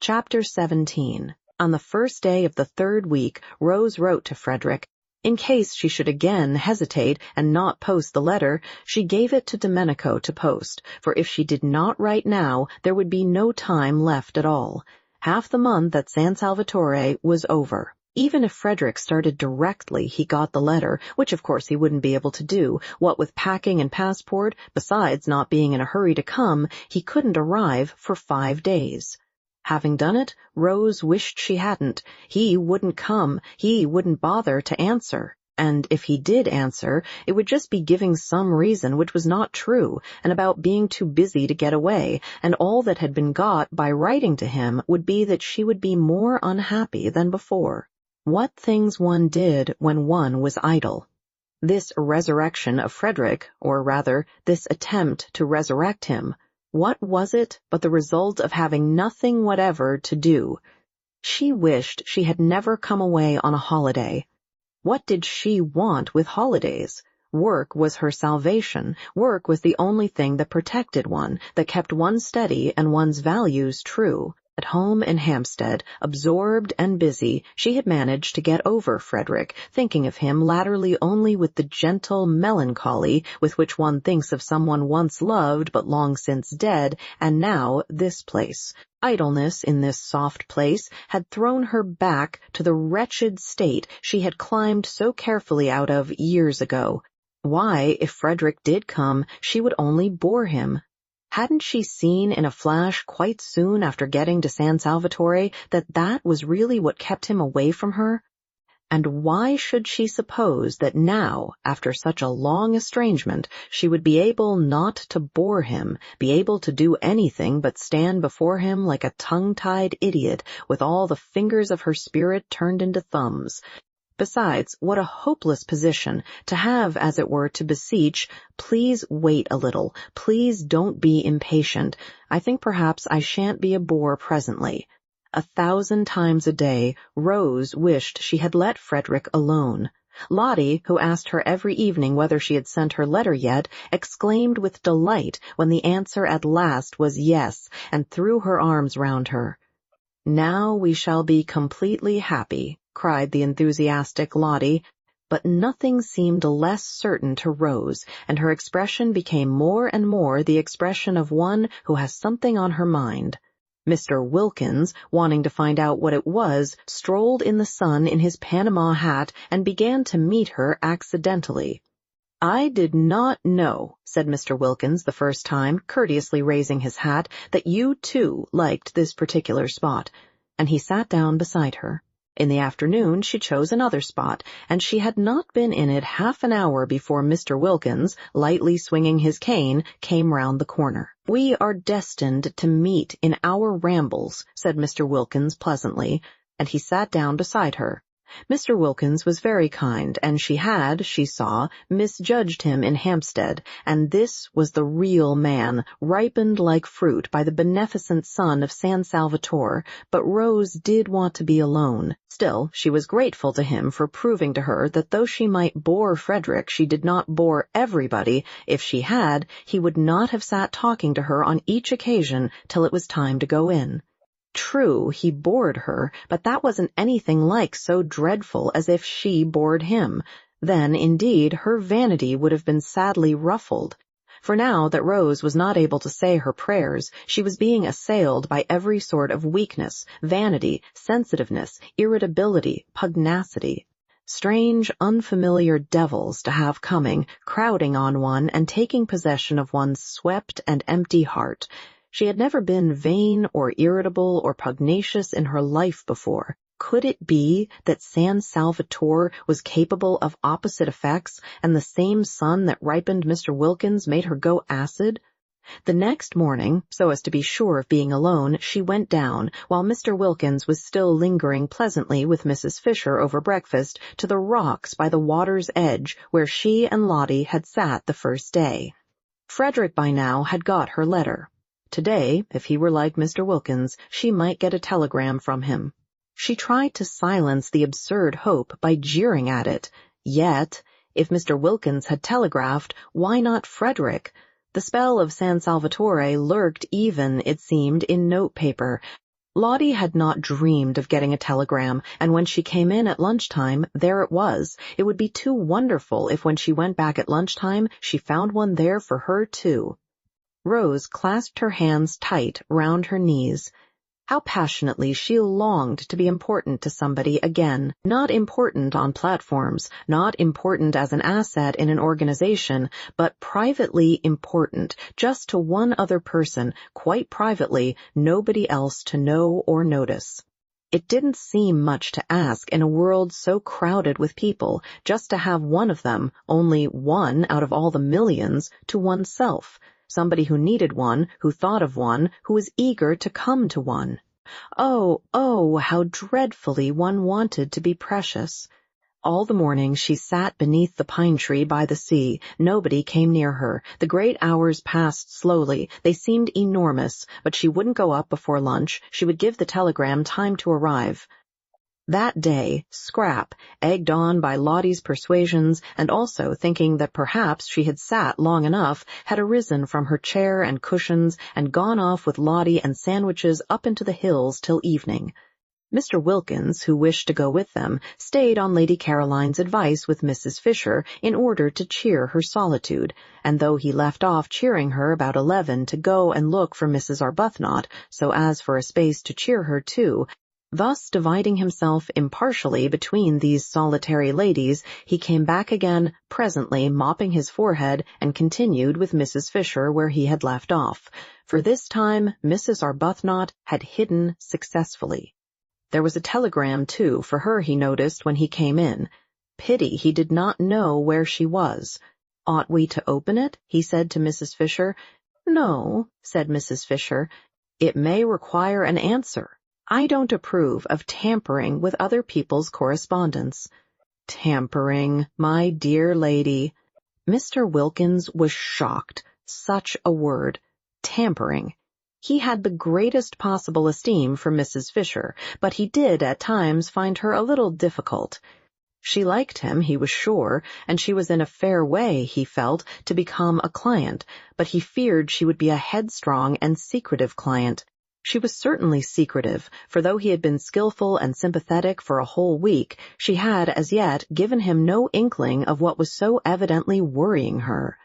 Chapter 17. On the first day of the third week, Rose wrote to Frederick. In case she should again hesitate and not post the letter, she gave it to Domenico to post, for if she did not write now, there would be no time left at all. Half the month at San Salvatore was over. Even if Frederick started directly he got the letter, which of course he wouldn't be able to do, what with packing and passport, besides not being in a hurry to come, he couldn't arrive for 5 days. Having done it, Rose wished she hadn't. He wouldn't come, he wouldn't bother to answer. And if he did answer, it would just be giving some reason which was not true, and about being too busy to get away, and all that had been got by writing to him would be that she would be more unhappy than before. What things one did when one was idle. This resurrection of Frederick, or rather, this attempt to resurrect him, what was it but the result of having nothing whatever to do? She wished she had never come away on a holiday. What did she want with holidays? Work was her salvation. Work was the only thing that protected one, that kept one steady and one's values true. At home in Hampstead, absorbed and busy, she had managed to get over Frederick, thinking of him latterly only with the gentle melancholy with which one thinks of someone once loved but long since dead, and now this place. Idleness in this soft place had thrown her back to the wretched state she had climbed so carefully out of years ago. Why, if Frederick did come, she would only bore him? Hadn't she seen in a flash quite soon after getting to San Salvatore that that was really what kept him away from her? And why should she suppose that now, after such a long estrangement, she would be able not to bore him, be able to do anything but stand before him like a tongue-tied idiot with all the fingers of her spirit turned into thumbs? Besides, what a hopeless position, to have, as it were, to beseech, please wait a little, please don't be impatient, I think perhaps I shan't be a bore presently. 1,000 times a day, Rose wished she had let Frederick alone. Lottie, who asked her every evening whether she had sent her letter yet, exclaimed with delight when the answer at last was yes, and threw her arms round her. "Now we shall be completely happy," cried the enthusiastic Lottie, but nothing seemed less certain to Rose, and her expression became more and more the expression of one who has something on her mind. Mr. Wilkins, wanting to find out what it was, strolled in the sun in his Panama hat and began to meet her accidentally. "I did not know," said Mr. Wilkins the first time, courteously raising his hat, "that you too liked this particular spot," and he sat down beside her. In the afternoon she chose another spot, and she had not been in it half an hour before Mr. Wilkins, lightly swinging his cane, came round the corner. "We are destined to meet in our rambles," said Mr. Wilkins pleasantly, and he sat down beside her. Mr. Wilkins was very kind, and she had, she saw, misjudged him in Hampstead, and this was the real man, ripened like fruit by the beneficent sun of San Salvatore, but Rose did want to be alone. Still, she was grateful to him for proving to her that though she might bore Frederick, she did not bore everybody. If she had, he would not have sat talking to her on each occasion till it was time to go in. True, he bored her, but that wasn't anything like so dreadful as if she bored him. Then, indeed, her vanity would have been sadly ruffled. For now that Rose was not able to say her prayers, she was being assailed by every sort of weakness, vanity, sensitiveness, irritability, pugnacity. Strange, unfamiliar devils to have coming, crowding on one and taking possession of one's swept and empty heart. She had never been vain or irritable or pugnacious in her life before. Could it be that San Salvatore was capable of opposite effects, and the same sun that ripened Mr. Wilkins made her go acid? The next morning, so as to be sure of being alone, she went down, while Mr. Wilkins was still lingering pleasantly with Mrs. Fisher over breakfast, to the rocks by the water's edge where she and Lottie had sat the first day. Frederick by now had got her letter. Today, if he were like Mr. Wilkins, she might get a telegram from him. She tried to silence the absurd hope by jeering at it. Yet, if Mr. Wilkins had telegraphed, why not Frederick? The spell of San Salvatore lurked even, it seemed, in notepaper. Lottie had not dreamed of getting a telegram, and when she came in at lunchtime, there it was. It would be too wonderful if when she went back at lunchtime, she found one there for her too. Rose clasped her hands tight round her knees. How passionately she longed to be important to somebody again, not important on platforms, not important as an asset in an organization, but privately important, just to one other person, quite privately, nobody else to know or notice. It didn't seem much to ask in a world so crowded with people, just to have one of them, only one out of all the millions, to oneself. Somebody who needed one, who thought of one, who was eager to come to one. Oh, how dreadfully one wanted to be precious. All the morning she sat beneath the pine tree by the sea. Nobody came near her. The great hours passed slowly. They seemed enormous, but she wouldn't go up before lunch. She would give the telegram time to arrive. That day, Scrap, egged on by Lottie's persuasions and also thinking that perhaps she had sat long enough, had arisen from her chair and cushions and gone off with Lottie and sandwiches up into the hills till evening. Mr. Wilkins, who wished to go with them, stayed on Lady Caroline's advice with Mrs. Fisher in order to cheer her solitude, and though he left off cheering her about 11 to go and look for Mrs. Arbuthnot, so as for a space to cheer her too, thus dividing himself impartially between these solitary ladies, he came back again, presently mopping his forehead, and continued with Mrs. Fisher where he had left off, for this time Mrs. Arbuthnot had hidden successfully. There was a telegram, too, for her he noticed when he came in. Pity he did not know where she was. "Ought we to open it?" he said to Mrs. Fisher. "No," said Mrs. Fisher. "It may require an answer. I don't approve of tampering with other people's correspondence." "Tampering, my dear lady." Mr. Wilkins was shocked. Such a word. Tampering. He had the greatest possible esteem for Mrs. Fisher, but he did at times find her a little difficult. She liked him, he was sure, and she was in a fair way, he felt, to become a client, but he feared she would be a headstrong and secretive client. She was certainly secretive, for though he had been skillful and sympathetic for a whole week, she had as yet given him no inkling of what was so evidently worrying her.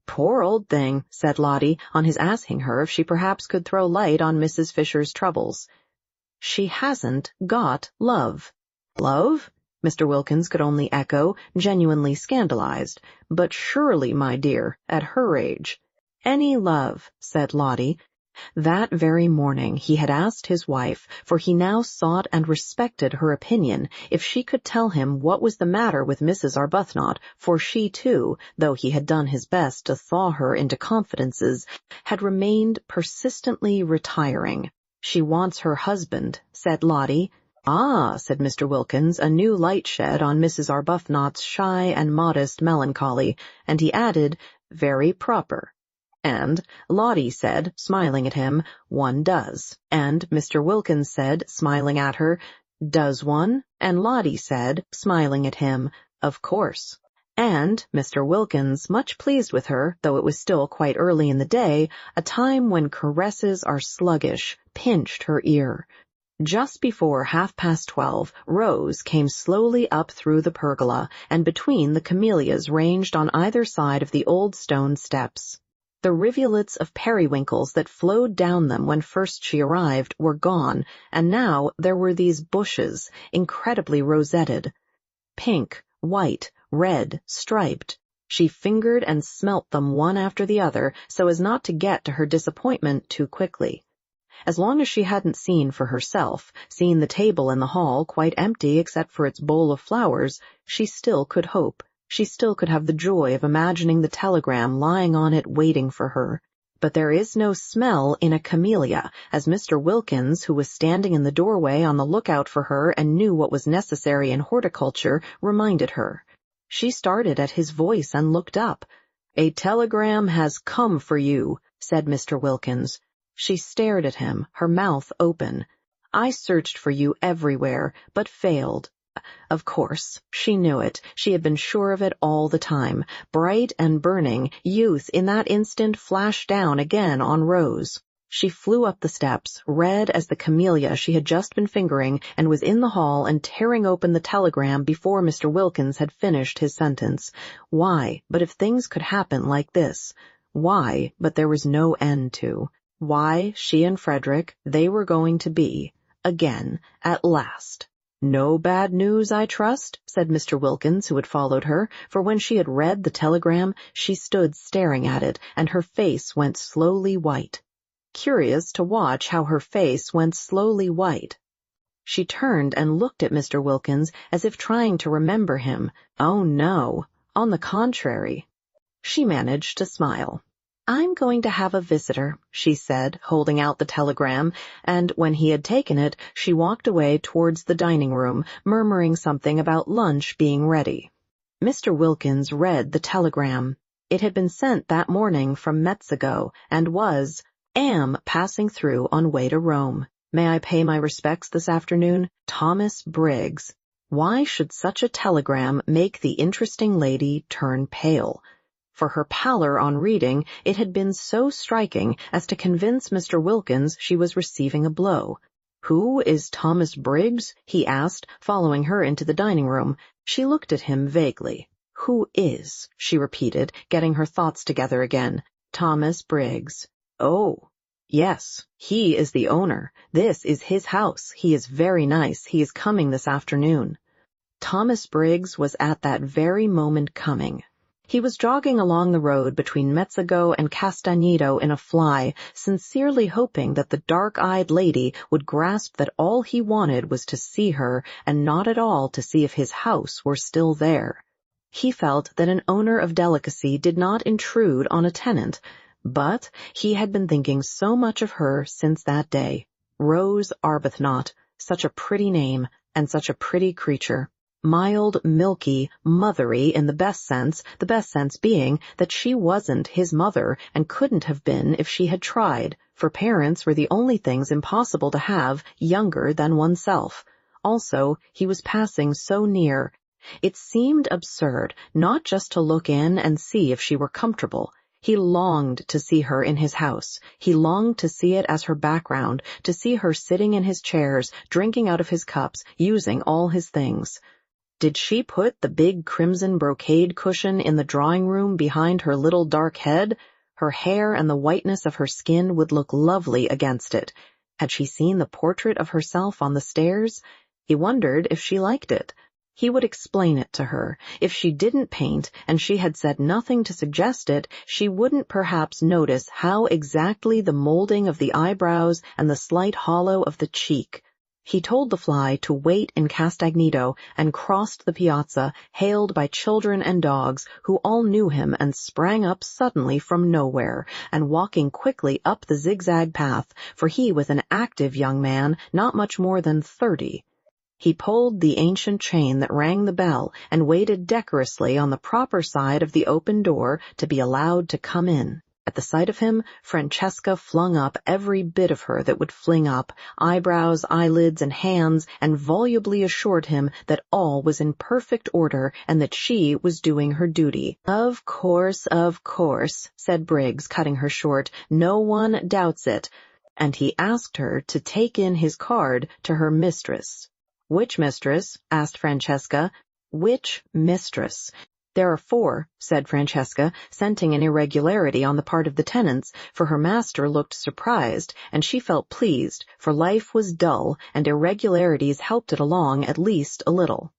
"Poor old thing," said Lottie, on his asking her if she perhaps could throw light on Mrs. Fisher's troubles. "She hasn't got love." "Love?" Mr. Wilkins could only echo, genuinely scandalized. "But surely, my dear, at her age." "Any love," said Lottie. That very morning he had asked his wife, for he now sought and respected her opinion, if she could tell him what was the matter with Mrs. Arbuthnot, for she too, though he had done his best to thaw her into confidences, had remained persistently retiring. "She wants her husband," said Lottie. "Ah," said Mr. Wilkins, a new light shed on Mrs. Arbuthnot's shy and modest melancholy, and he added, "Very proper." And Lottie said, smiling at him, "One does." And Mr. Wilkins said, smiling at her, "Does one?" And Lottie said, smiling at him, "Of course." And Mr. Wilkins, much pleased with her, though it was still quite early in the day, a time when caresses are sluggish, pinched her ear. Just before 12:30, Rose came slowly up through the pergola, and between the camellias ranged on either side of the old stone steps. The rivulets of periwinkles that flowed down them when first she arrived were gone, and now there were these bushes, incredibly rosetted. Pink, white, red, striped. She fingered and smelt them one after the other so as not to get to her disappointment too quickly. As long as she hadn't seen for herself, seen the table in the hall quite empty except for its bowl of flowers, she still could hope. She still could have the joy of imagining the telegram lying on it waiting for her. But there is no smell in a camellia, as Mr. Wilkins, who was standing in the doorway on the lookout for her and knew what was necessary in horticulture, reminded her. She started at his voice and looked up. "A telegram has come for you," said Mr. Wilkins. She stared at him, her mouth open. "I searched for you everywhere, but failed." Of course, she knew it. She had been sure of it all the time. Bright and burning, youth in that instant flashed down again on Rose. She flew up the steps, red as the camellia she had just been fingering, and was in the hall and tearing open the telegram before Mr. Wilkins had finished his sentence. Why, but if things could happen like this? Why, but there was no end to? Why, she and Frederick, they were going to be, again, at last. "No bad news, I trust?" said Mr. Wilkins, who had followed her, for when she had read the telegram, she stood staring at it, and her face went slowly white. Curious to watch how her face went slowly white. She turned and looked at Mr. Wilkins as if trying to remember him. Oh, no. On the contrary. She managed to smile. "I'm going to have a visitor," she said, holding out the telegram, and when he had taken it, she walked away towards the dining room, murmuring something about lunch being ready. Mr. Wilkins read the telegram. It had been sent that morning from Mexico, and was, "Am passing through on way to Rome. May I pay my respects this afternoon? Thomas Briggs." Why should such a telegram make the interesting lady turn pale? For her pallor on reading, it had been so striking as to convince Mr. Wilkins she was receiving a blow. "Who is Thomas Briggs?" he asked, following her into the dining room. She looked at him vaguely. "Who is?" she repeated, getting her thoughts together again. "Thomas Briggs. Oh, yes, he is the owner. This is his house. He is very nice. He is coming this afternoon." Thomas Briggs was at that very moment coming. He was jogging along the road between Mexico and Castañedo in a fly, sincerely hoping that the dark-eyed lady would grasp that all he wanted was to see her and not at all to see if his house were still there. He felt that an owner of delicacy did not intrude on a tenant, but he had been thinking so much of her since that day. Rose Arbuthnot, such a pretty name, and such a pretty creature. Mild, milky, mothery in the best sense being that she wasn't his mother and couldn't have been if she had tried, for parents were the only things impossible to have younger than oneself. Also, he was passing so near. It seemed absurd not just to look in and see if she were comfortable. He longed to see her in his house. He longed to see it as her background, to see her sitting in his chairs, drinking out of his cups, using all his things. Did she put the big crimson brocade cushion in the drawing-room behind her little dark head? Her hair and the whiteness of her skin would look lovely against it. Had she seen the portrait of herself on the stairs? He wondered if she liked it. He would explain it to her. If she didn't paint, and she had said nothing to suggest it, she wouldn't perhaps notice how exactly the molding of the eyebrows and the slight hollow of the cheek. He told the fly to wait in Castañedo and crossed the piazza, hailed by children and dogs who all knew him and sprang up suddenly from nowhere, and walking quickly up the zigzag path, for he was an active young man, not much more than 30. He pulled the ancient chain that rang the bell and waited decorously on the proper side of the open door to be allowed to come in. At the sight of him, Francesca flung up every bit of her that would fling up, eyebrows, eyelids, and hands, and volubly assured him that all was in perfect order and that she was doing her duty. Of course, said Briggs, cutting her short. "No one doubts it." And he asked her to take in his card to her mistress. "Which mistress?" asked Francesca. "Which mistress?" "There are 4, said Francesca, scenting an irregularity on the part of the tenants, for her master looked surprised, and she felt pleased, for life was dull, and irregularities helped it along at least a little.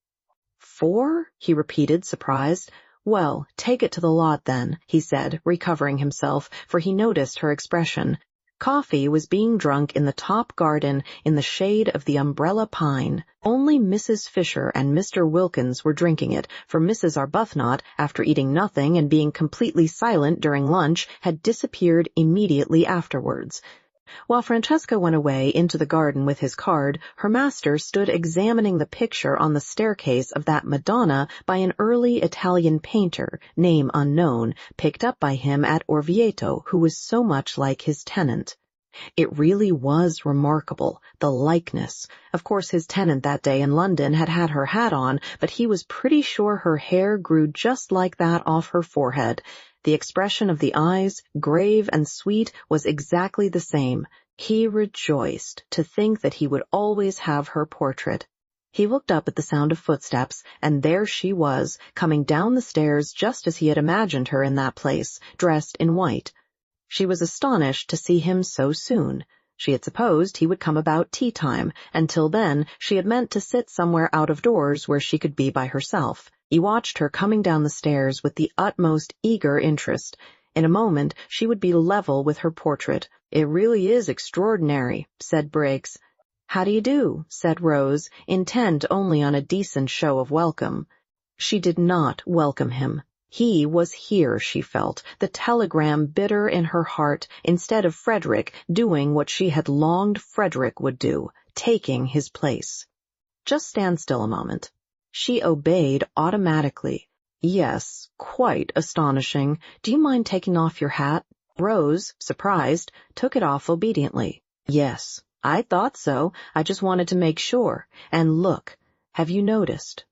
4? He repeated, surprised. "Well, take it to the lot then," he said, recovering himself, for he noticed her expression. Coffee was being drunk in the top garden in the shade of the umbrella pine. Only Mrs. Fisher and Mr. Wilkins were drinking it, for Mrs. Arbuthnot, after eating nothing and being completely silent during lunch, had disappeared immediately afterwards. While Francesca went away into the garden with his card, her master stood examining the picture on the staircase of that Madonna by an early Italian painter, name unknown, picked up by him at Orvieto, who was so much like his tenant. It really was remarkable, the likeness. Of course his tenant that day in London had had her hat on, but he was pretty sure her hair grew just like that off her forehead. The expression of the eyes, grave and sweet, was exactly the same. He rejoiced to think that he would always have her portrait. He looked up at the sound of footsteps, and there she was, coming down the stairs just as he had imagined her in that place, dressed in white. She was astonished to see him so soon. She had supposed he would come about tea-time, and till then she had meant to sit somewhere out of doors where she could be by herself. He watched her coming down the stairs with the utmost eager interest. In a moment she would be level with her portrait. "It really is extraordinary," said Briggs. "How do you do?" said Rose, intent only on a decent show of welcome. She did not welcome him. He was here, she felt, the telegram bitter in her heart, instead of Frederick doing what she had longed Frederick would do, taking his place. "Just stand still a moment." She obeyed automatically. "Yes, quite astonishing. Do you mind taking off your hat?" Rose, surprised, took it off obediently. "Yes, I thought so. I just wanted to make sure. And look, have you noticed?"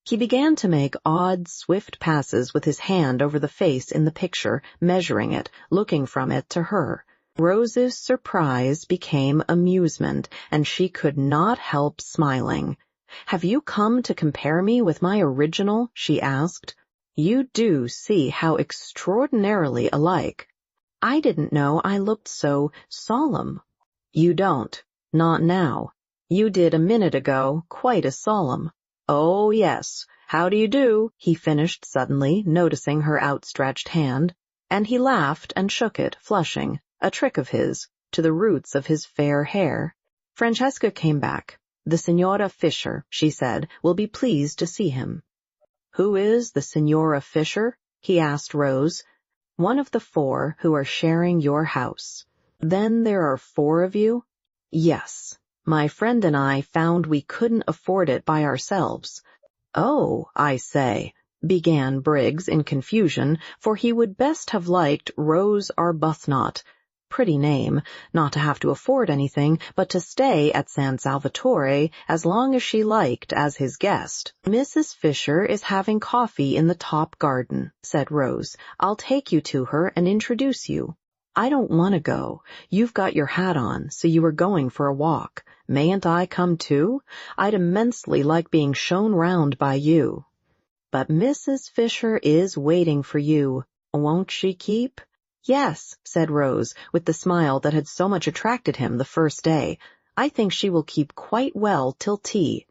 He began to make odd, swift passes with his hand over the face in the picture, measuring it, looking from it to her. Rose's surprise became amusement, and she could not help smiling. "Have you come to compare me with my original?" she asked. "You do see how extraordinarily alike. I didn't know I looked so solemn." "You don't. Not now. You did a minute ago, quite as solemn." "Oh, yes. How do you do?" he finished suddenly, noticing her outstretched hand. And he laughed and shook it, flushing, a trick of his, to the roots of his fair hair. Francesca came back. "The Signora Fisher," she said, "will be pleased to see him." "Who is the Signora Fisher?" he asked Rose. "One of the 4 who are sharing your house." "Then there are 4 of you?" "Yes. My friend and I found we couldn't afford it by ourselves." "Oh, I say," began Briggs in confusion, for he would best have liked Rose Arbuthnot. Pretty name, not to have to afford anything, but to stay at San Salvatore as long as she liked as his guest. "Mrs. Fisher is having coffee in the top garden," said Rose. "I'll take you to her and introduce you." "I don't want to go. You've got your hat on, so you are going for a walk. Mayn't I come too? I'd immensely like being shown round by you." "But Mrs. Fisher is waiting for you. Won't she keep?" "Yes," said Rose, with the smile that had so much attracted him the first day. "I think she will keep quite well till tea."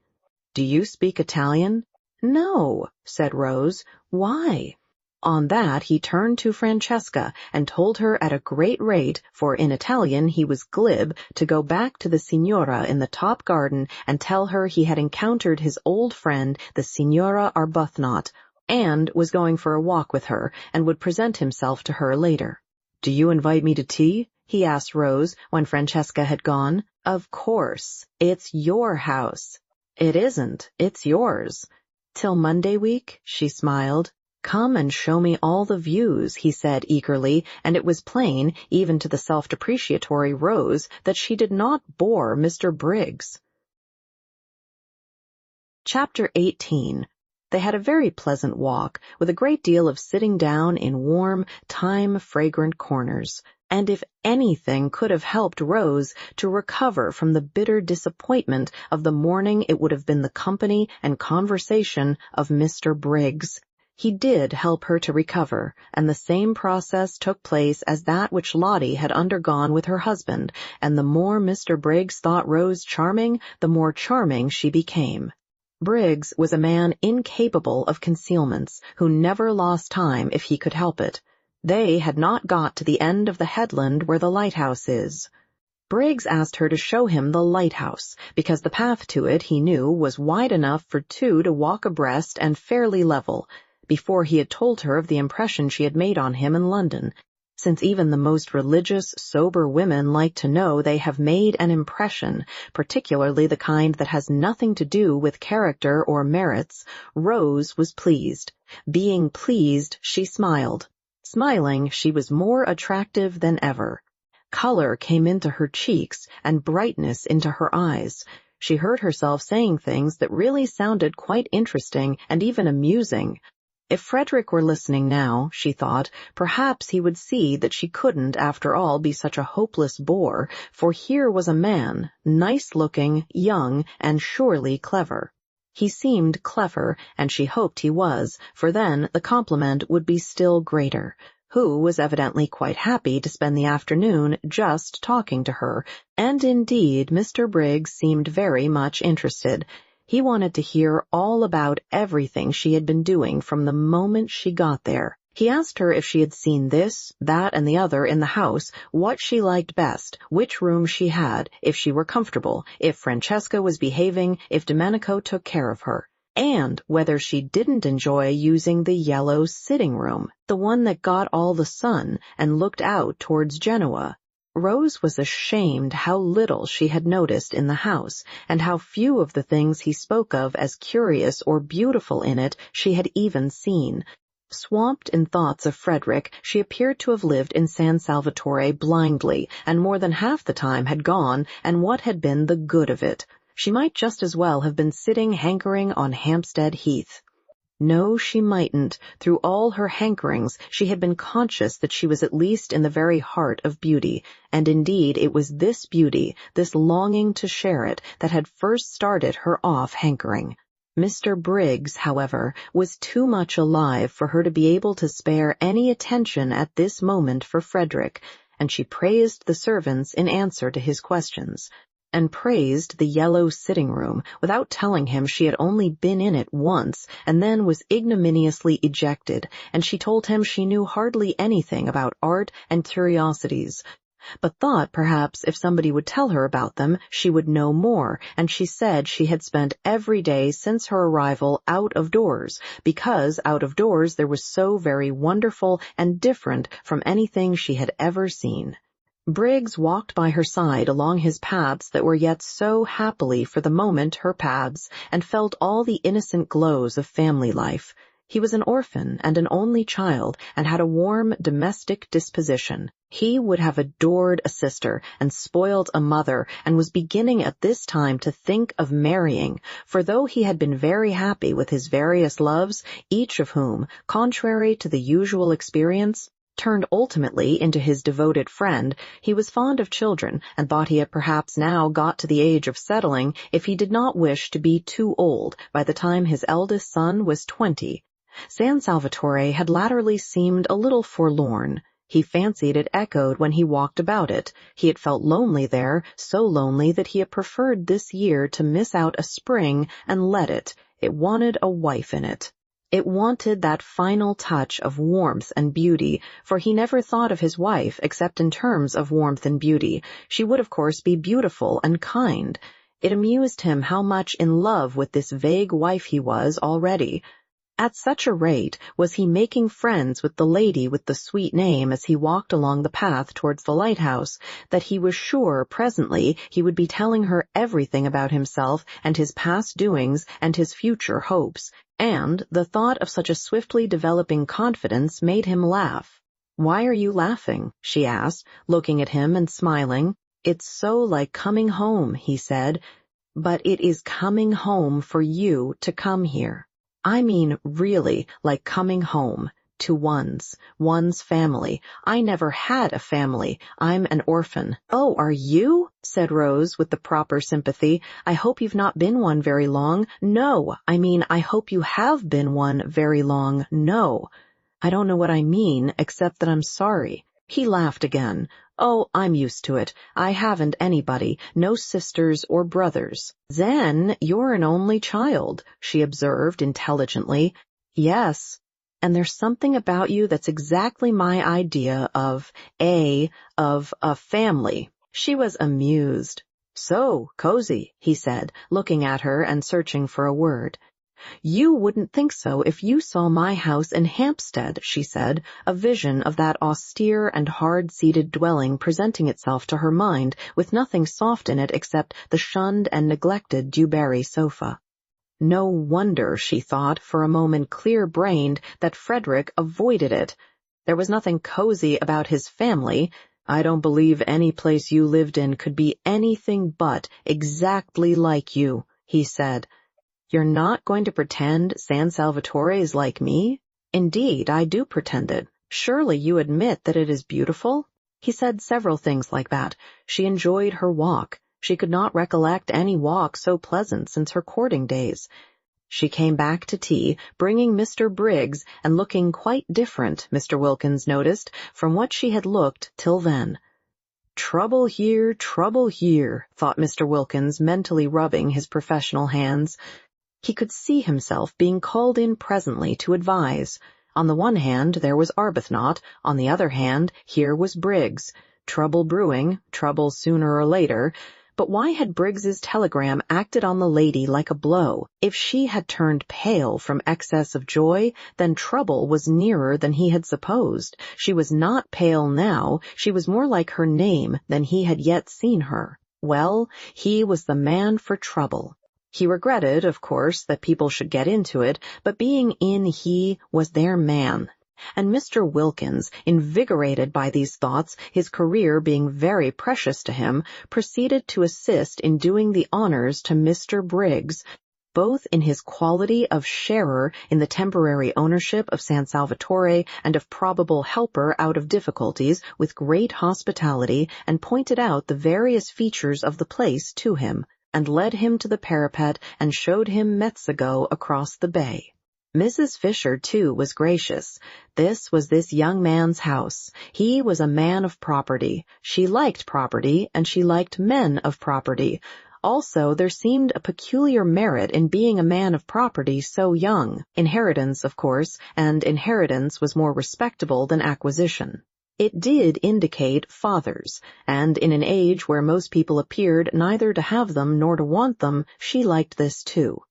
"Do you speak Italian?" "No," said Rose. "Why?" On that he turned to Francesca and told her at a great rate, for in Italian he was glib, to go back to the Signora in the top garden and tell her he had encountered his old friend, the Signora Arbuthnot, and was going for a walk with her, and would present himself to her later. "Do you invite me to tea?" he asked Rose when Francesca had gone. "Of course. It's your house." "It isn't. It's yours." "Till Monday week?" she smiled. "Come and show me all the views," he said eagerly, and it was plain, even to the self-depreciatory Rose, that she did not bore Mr. Briggs. Chapter 18. They had a very pleasant walk, with a great deal of sitting down in warm, thyme-fragrant corners, and if anything could have helped Rose to recover from the bitter disappointment of the morning, it would have been the company and conversation of Mr. Briggs. He did help her to recover, and the same process took place as that which Lottie had undergone with her husband, and the more Mr. Briggs thought Rose charming, the more charming she became. Briggs was a man incapable of concealments, who never lost time if he could help it. They had not got to the end of the headland where the lighthouse is. Briggs asked her to show him the lighthouse, because the path to it, he knew, was wide enough for 2 to walk abreast and fairly level, before he had told her of the impression she had made on him in London, since even the most religious, sober women like to know they have made an impression, particularly the kind that has nothing to do with character or merits. Rose was pleased. Being pleased, she smiled. Smiling, she was more attractive than ever. Color came into her cheeks and brightness into her eyes. She heard herself saying things that really sounded quite interesting and even amusing. If Frederick were listening now, she thought, perhaps he would see that she couldn't, after all, be such a hopeless bore, for here was a man, nice-looking, young, and surely clever. He seemed clever, and she hoped he was, for then the compliment would be still greater. Who was evidently quite happy to spend the afternoon just talking to her, and indeed Mr. Briggs seemed very much interested. He wanted to hear all about everything she had been doing from the moment she got there. He asked her if she had seen this, that, and the other in the house, what she liked best, which room she had, if she were comfortable, if Francesca was behaving, if Domenico took care of her, and whether she didn't enjoy using the yellow sitting room, the one that got all the sun and looked out towards Genoa. Rose was ashamed how little she had noticed in the house, and how few of the things he spoke of as curious or beautiful in it she had even seen. Swamped in thoughts of Frederick, she appeared to have lived in San Salvatore blindly, and more than half the time had gone, and what had been the good of it? She might just as well have been sitting hankering on Hampstead Heath. No, she mightn't. Through all her hankerings, she had been conscious that she was at least in the very heart of beauty, and indeed it was this beauty, this longing to share it, that had first started her off hankering. Mr. Briggs, however, was too much alive for her to be able to spare any attention at this moment for Frederick, and she praised the servants in answer to his questions, and praised the yellow sitting-room without telling him she had only been in it once and then was ignominiously ejected, and she told him she knew hardly anything about art and curiosities, but thought perhaps if somebody would tell her about them she would know more, and she said she had spent every day since her arrival out of doors, because out of doors there was so very wonderful and different from anything she had ever seen. Briggs walked by her side along his paths that were yet so happily for the moment her paths, and felt all the innocent glows of family life. He was an orphan and an only child, and had a warm domestic disposition. He would have adored a sister and spoiled a mother, and was beginning at this time to think of marrying, for though he had been very happy with his various loves, each of whom, contrary to the usual experience, turned ultimately into his devoted friend, he was fond of children, and thought he had perhaps now got to the age of settling if he did not wish to be too old by the time his eldest son was 20. San Salvatore had latterly seemed a little forlorn. He fancied it echoed when he walked about it. He had felt lonely there, so lonely that he had preferred this year to miss out a spring and let it. It wanted a wife in it. It wanted that final touch of warmth and beauty, for he never thought of his wife except in terms of warmth and beauty. She would, of course, be beautiful and kind. It amused him how much in love with this vague wife he was already. At such a rate was he making friends with the lady with the sweet name as he walked along the path towards the lighthouse, that he was sure presently he would be telling her everything about himself and his past doings and his future hopes, and the thought of such a swiftly developing confidence made him laugh. "Why are you laughing?" she asked, looking at him and smiling. "It's so like coming home," he said. "But it is coming home for you to come here. I mean really like coming home, to one's family. I never had a family. I'm an orphan." "Oh, are you?" said Rose with the proper sympathy. "I hope you've not been one very long." "No, I mean I hope you have been one very long." "No." "I don't know what I mean, except that I'm sorry." He laughed again. "Oh, I'm used to it. I haven't anybody, no sisters or brothers." "Then you're an only child," she observed intelligently. "Yes. And there's something about you that's exactly my idea of a family." She was amused. "So cozy," he said, looking at her and searching for a word. "You wouldn't think so if you saw my house in Hampstead," she said, a vision of that austere and hard-seated dwelling presenting itself to her mind, with nothing soft in it except the shunned and neglected dewberry sofa. No wonder, she thought, for a moment clear-brained, that Frederick avoided it. There was nothing cozy about his family. "I don't believe any place you lived in could be anything but exactly like you," he said. "You're not going to pretend San Salvatore is like me?" Indeed, I do pretend it. Surely you admit that it is beautiful? He said several things like that. She enjoyed her walk. She could not recollect any walk so pleasant since her courting days. She came back to tea, bringing Mr. Briggs, and looking quite different, Mr. Wilkins noticed, from what she had looked till then. Trouble here, thought Mr. Wilkins, mentally rubbing his professional hands. He could see himself being called in presently to advise. On the one hand, there was Arbuthnot. On the other hand, here was Briggs. Trouble brewing, trouble sooner or later. But why had Briggs's telegram acted on the lady like a blow? If she had turned pale from excess of joy, then trouble was nearer than he had supposed. She was not pale now. She was more like her name than he had yet seen her. Well, he was the man for trouble. He regretted, of course, that people should get into it, but being in he was their man. And Mr. Wilkins, invigorated by these thoughts, his career being very precious to him, proceeded to assist in doing the honors to Mr. Briggs, both in his quality of sharer in the temporary ownership of San Salvatore and of probable helper out of difficulties, with great hospitality, and pointed out the various features of the place to him, and led him to the parapet and showed him Metsago across the bay. Mrs. Fisher, too, was gracious. This was this young man's house. He was a man of property. She liked property, and she liked men of property. Also, there seemed a peculiar merit in being a man of property so young. Inheritance, of course, and inheritance was more respectable than acquisition. It did indicate fathers, and in an age where most people appeared neither to have them nor to want them, she liked this too.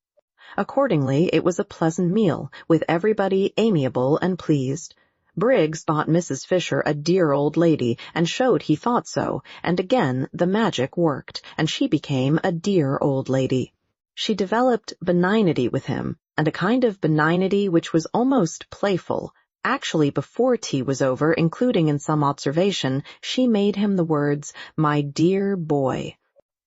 Accordingly, it was a pleasant meal, with everybody amiable and pleased. Briggs thought Mrs. Fisher a dear old lady, and showed he thought so, and again the magic worked, and she became a dear old lady. She developed benignity with him, and a kind of benignity which was almost playful. Actually, before tea was over, including in some observation, she made him the words, "My dear boy."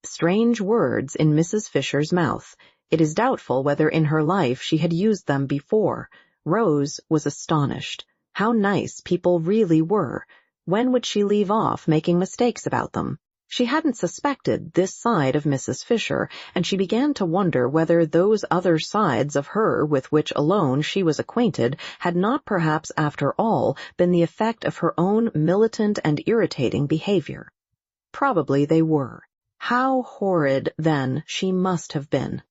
Strange words in Mrs. Fisher's mouth. It is doubtful whether in her life she had used them before. Rose was astonished. How nice people really were. When would she leave off making mistakes about them? She hadn't suspected this side of Mrs. Fisher, and she began to wonder whether those other sides of her with which alone she was acquainted had not perhaps after all been the effect of her own militant and irritating behavior. Probably they were. How horrid, then, she must have been.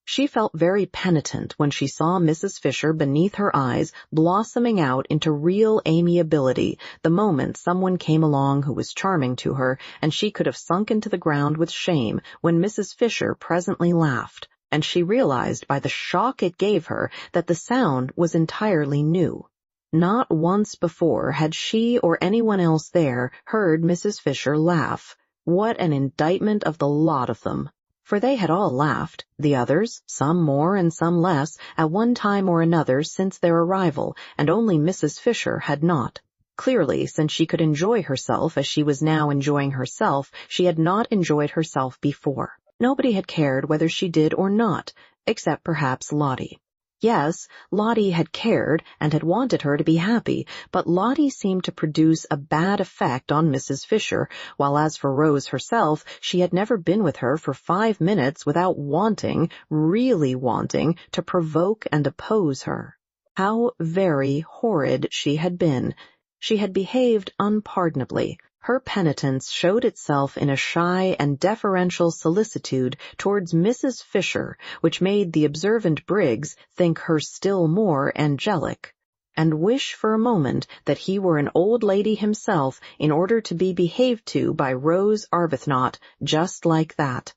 She felt very penitent when she saw Mrs. Fisher beneath her eyes blossoming out into real amiability the moment someone came along who was charming to her, and she could have sunk into the ground with shame when Mrs. Fisher presently laughed, and she realized by the shock it gave her that the sound was entirely new. Not once before had she or anyone else there heard Mrs. Fisher laugh. What an indictment of the lot of them! For they had all laughed, the others, some more and some less, at one time or another since their arrival, and only Mrs. Fisher had not. Clearly, since she could enjoy herself as she was now enjoying herself, she had not enjoyed herself before. Nobody had cared whether she did or not, except perhaps Lottie. Yes, Lottie had cared and had wanted her to be happy, but Lottie seemed to produce a bad effect on Mrs. Fisher, while as for Rose herself, she had never been with her for 5 minutes without wanting, really wanting, to provoke and oppose her. How very horrid she had been. She had behaved unpardonably. Her penitence showed itself in a shy and deferential solicitude towards Mrs. Fisher, which made the observant Briggs think her still more angelic, and wish for a moment that he were an old lady himself in order to be behaved to by Rose Arbuthnot just like that.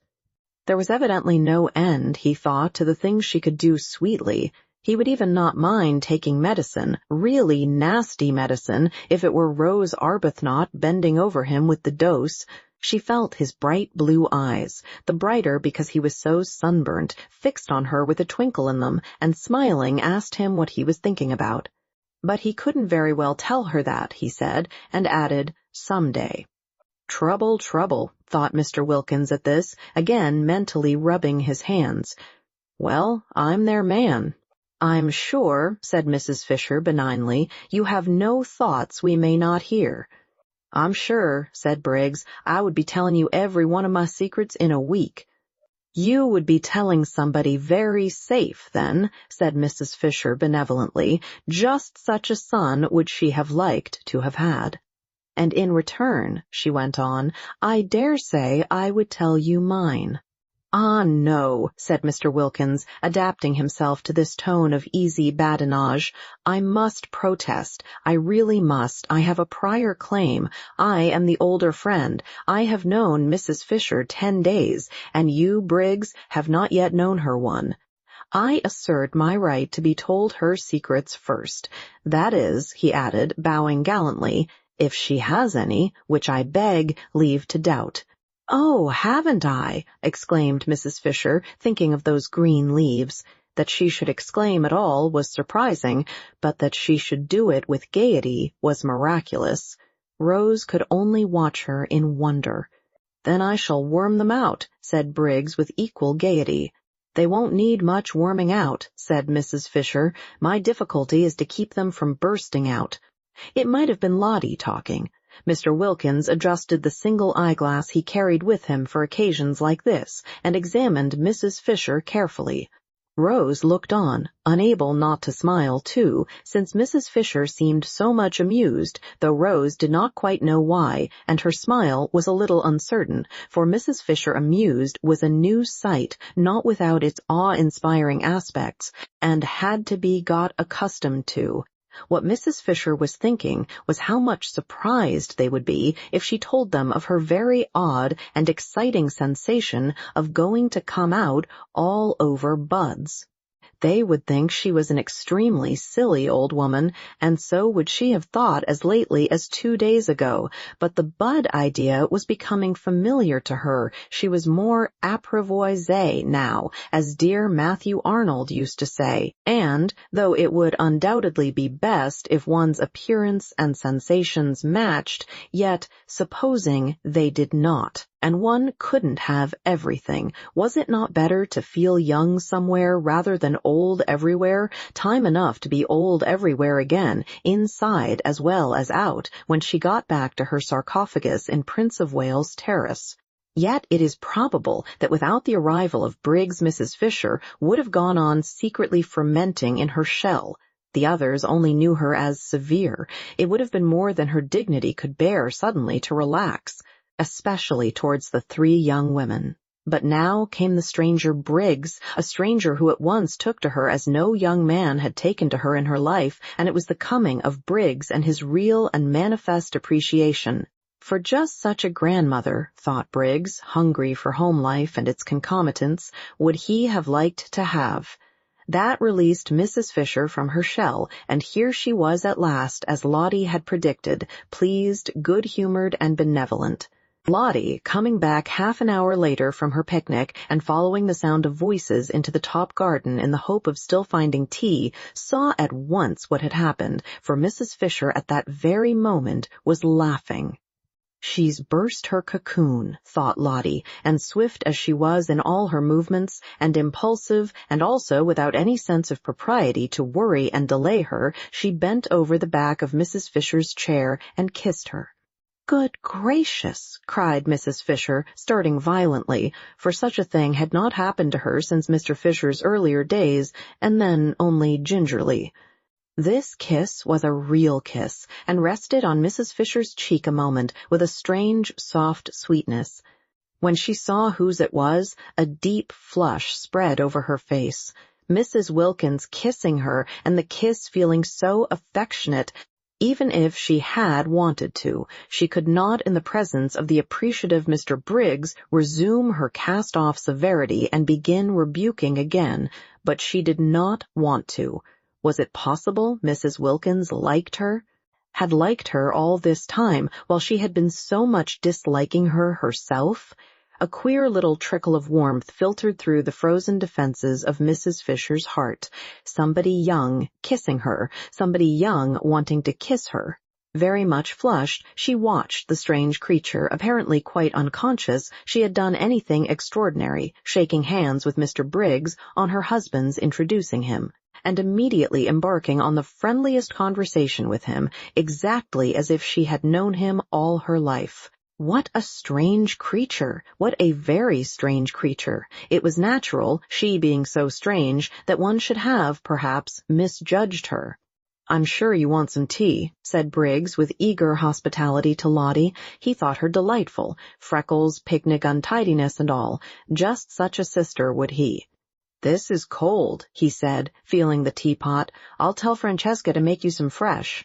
There was evidently no end, he thought, to the things she could do sweetly. He would even not mind taking medicine, really nasty medicine, if it were Rose Arbuthnot bending over him with the dose. She felt his bright blue eyes, the brighter because he was so sunburnt, fixed on her with a twinkle in them, and smiling asked him what he was thinking about. But he couldn't very well tell her that, he said, and added, "Some day." Trouble, thought Mr. Wilkins at this, again mentally rubbing his hands. Well, I'm their man. "I'm sure," said Mrs. Fisher benignly, "you have no thoughts we may not hear." "I'm sure," said Briggs, "I would be telling you every one of my secrets in a week." "You would be telling somebody very safe, then," said Mrs. Fisher benevolently. Just such a son would she have liked to have had. "And in return," she went on, "I dare say I would tell you mine." "Ah, no," said Mr. Wilkins, adapting himself to this tone of easy badinage. "I must protest. I really must. I have a prior claim. I am the older friend. I have known Mrs. Fisher 10 days, and you, Briggs, have not yet known her one. I assert my right to be told her secrets first. That is," he added, bowing gallantly, "if she has any, which I beg leave to doubt." "Oh, haven't I?" exclaimed Mrs. Fisher, thinking of those green leaves. That she should exclaim at all was surprising, but that she should do it with gaiety was miraculous. Rose could only watch her in wonder. "Then I shall worm them out," said Briggs with equal gaiety. "They won't need much worming out," said Mrs. Fisher. "My difficulty is to keep them from bursting out." It might have been Lottie talking. Mr. Wilkins adjusted the single eyeglass he carried with him for occasions like this, and examined Mrs. Fisher carefully. Rose looked on, unable not to smile, too, since Mrs. Fisher seemed so much amused, though Rose did not quite know why, and her smile was a little uncertain, for Mrs. Fisher amused was a new sight, not without its awe-inspiring aspects, and had to be got accustomed to. What Mrs. Fisher was thinking was how much surprised they would be if she told them of her very odd and exciting sensation of going to come out all over buds. They would think she was an extremely silly old woman, and so would she have thought as lately as 2 days ago, but the bud idea was becoming familiar to her. She was more apprivoisée now, as dear Matthew Arnold used to say, and, though it would undoubtedly be best if one's appearance and sensations matched, yet, supposing they did not, and one couldn't have everything, was it not better to feel young somewhere rather than old everywhere, time enough to be old everywhere again, inside as well as out, when she got back to her sarcophagus in Prince of Wales Terrace? Yet it is probable that without the arrival of Briggs, Mrs. Fisher would have gone on secretly fermenting in her shell. The others only knew her as severe. It would have been more than her dignity could bear suddenly to relax, especially towards the 3 young women. But now came the stranger Briggs, a stranger who at once took to her as no young man had taken to her in her life, and it was the coming of Briggs and his real and manifest appreciation. For just such a grandmother, thought Briggs, hungry for home life and its concomitants, would he have liked to have. That released Mrs. Fisher from her shell, and here she was at last, as Lottie had predicted, pleased, good-humored, and benevolent. Lottie, coming back half an hour later from her picnic and following the sound of voices into the top garden in the hope of still finding tea, saw at once what had happened, for Mrs. Fisher at that very moment was laughing. She's burst her cocoon, thought Lottie, and swift as she was in all her movements, and impulsive, and also without any sense of propriety to worry and delay her, she bent over the back of Mrs. Fisher's chair and kissed her. "Good gracious!" cried Mrs. Fisher, starting violently, for such a thing had not happened to her since Mr. Fisher's earlier days, and then only gingerly. This kiss was a real kiss, and rested on Mrs. Fisher's cheek a moment with a strange, soft sweetness. When she saw whose it was, a deep flush spread over her face. Mrs. Wilkins kissing her, and the kiss feeling so affectionate. Even if she had wanted to, she could not in the presence of the appreciative Mr. Briggs resume her cast-off severity and begin rebuking again, but she did not want to. Was it possible Mrs. Wilkins liked her? Had liked her all this time, while she had been so much disliking her herself? A queer little trickle of warmth filtered through the frozen defenses of Mrs. Fisher's heart. Somebody young kissing her, somebody young wanting to kiss her. Very much flushed, she watched the strange creature, apparently quite unconscious she had done anything extraordinary, shaking hands with Mr. Briggs on her husband's introducing him, and immediately embarking on the friendliest conversation with him, exactly as if she had known him all her life. What a strange creature! What a very strange creature! It was natural, she being so strange, that one should have, perhaps, misjudged her. "I'm sure you want some tea," said Briggs with eager hospitality to Lottie. He thought her delightful, freckles, picnic untidiness and all. Just such a sister would he. "This is cold," he said, feeling the teapot. "I'll tell Francesca to make you some fresh."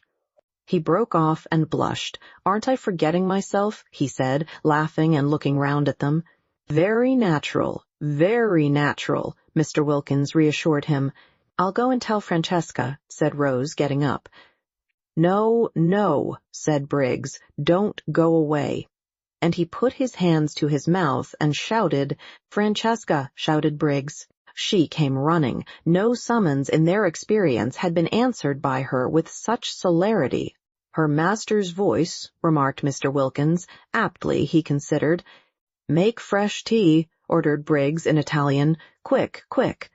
He broke off and blushed. "Aren't I forgetting myself?" he said, laughing and looking round at them. "Very natural, Mr. Wilkins reassured him. "I'll go and tell Francesca," said Rose, getting up. "No, no," said Briggs, "don't go away." And he put his hands to his mouth and shouted. "Francesca," shouted Briggs. She came running. No summons in their experience had been answered by her with such celerity. "Her master's voice," remarked Mr. Wilkins, aptly, he considered. "Make fresh tea," ordered Briggs in Italian. "Quick, quick."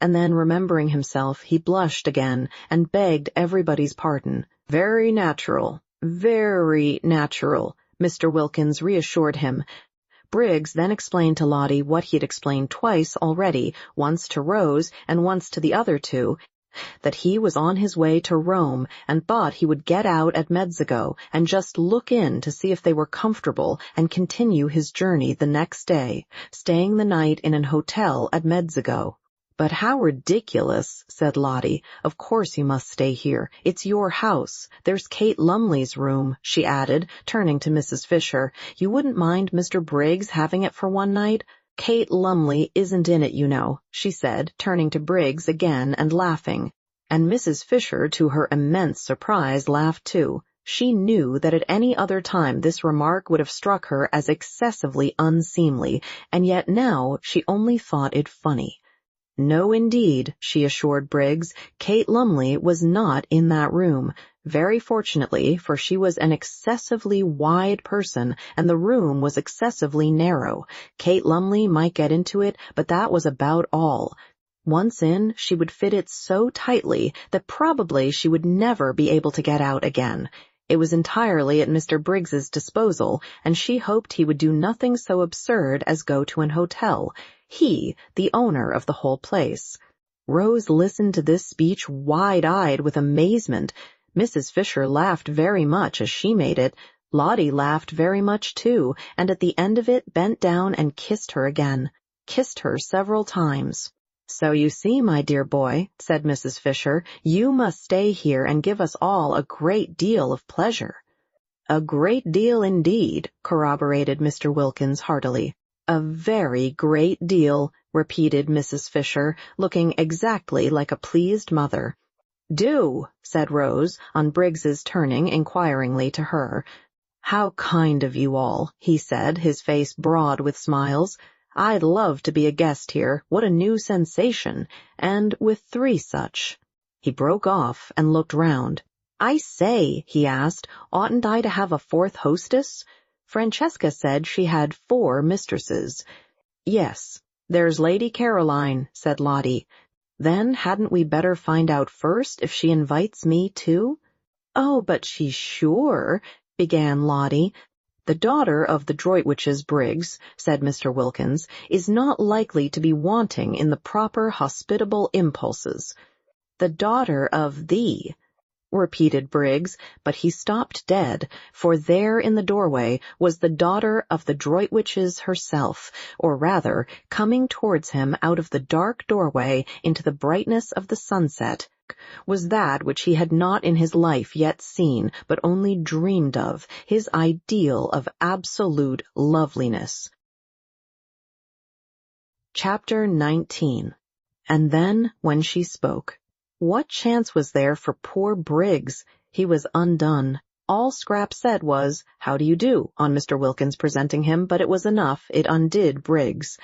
And then, remembering himself, he blushed again and begged everybody's pardon. Very natural," Mr. Wilkins reassured him. Briggs then explained to Lottie what he had explained twice already, once to Rose and once to the other two, that he was on his way to Rome and thought he would get out at Mezzago and just look in to see if they were comfortable and continue his journey the next day, staying the night in an hotel at Mezzago. "But how ridiculous," said Lottie. "Of course you must stay here. It's your house. There's Kate Lumley's room," she added, turning to Mrs. Fisher. "You wouldn't mind Mr. Briggs having it for one night? Kate Lumley isn't in it, you know," she said, turning to Briggs again and laughing. And Mrs. Fisher, to her immense surprise, laughed too. She knew that at any other time this remark would have struck her as excessively unseemly, and yet now she only thought it funny. "No, indeed," she assured Briggs. "Kate Lumley was not in that room. Very fortunately, for she was an excessively wide person, and the room was excessively narrow. Kate Lumley might get into it, but that was about all. Once in, she would fit it so tightly that probably she would never be able to get out again. It was entirely at Mr. Briggs's disposal, and she hoped he would do nothing so absurd as go to an hotel. He, the owner of the whole place." Rose listened to this speech wide-eyed with amazement. Mrs. Fisher laughed very much as she made it. Lottie laughed very much too, and at the end of it bent down and kissed her again. Kissed her several times. "So you see, my dear boy," said Mrs. Fisher, "you must stay here and give us all a great deal of pleasure." "A great deal indeed," corroborated Mr. Wilkins heartily. "A very great deal," repeated Mrs. Fisher, looking exactly like a pleased mother. "Do," said Rose, on Briggs's turning inquiringly to her. "How kind of you all," he said, his face broad with smiles. "I'd love to be a guest here. What a new sensation! And with 3 such." He broke off and looked round. "I say," he asked, "oughtn't I to have a 4th hostess? Francesca said she had 4 mistresses." "Yes, there's Lady Caroline," said Lottie. "Then hadn't we better find out first if she invites me too?" "Oh, but she's sure," began Lottie. "The daughter of the Droitwiches, Briggs," said Mr. Wilkins, "is not likely to be wanting in the proper hospitable impulses." "The daughter of the," repeated Briggs, but he stopped dead, for there in the doorway was the daughter of the Droitwiches herself, or rather, coming towards him out of the dark doorway into the brightness of the sunset, was that which he had not in his life yet seen, but only dreamed of, his ideal of absolute loveliness. Chapter 19. And then, when she spoke. What chance was there for poor Briggs? He was undone. All Scrap said was, "How do you do?" on Mr. Wilkins presenting him, but it was enough, it undid Briggs.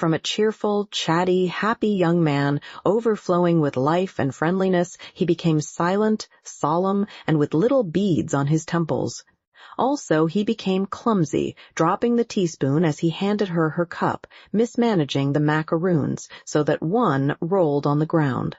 From a cheerful, chatty, happy young man, overflowing with life and friendliness, he became silent, solemn, and with little beads on his temples. Also, he became clumsy, dropping the teaspoon as he handed her her cup, mismanaging the macaroons, so that one rolled on the ground.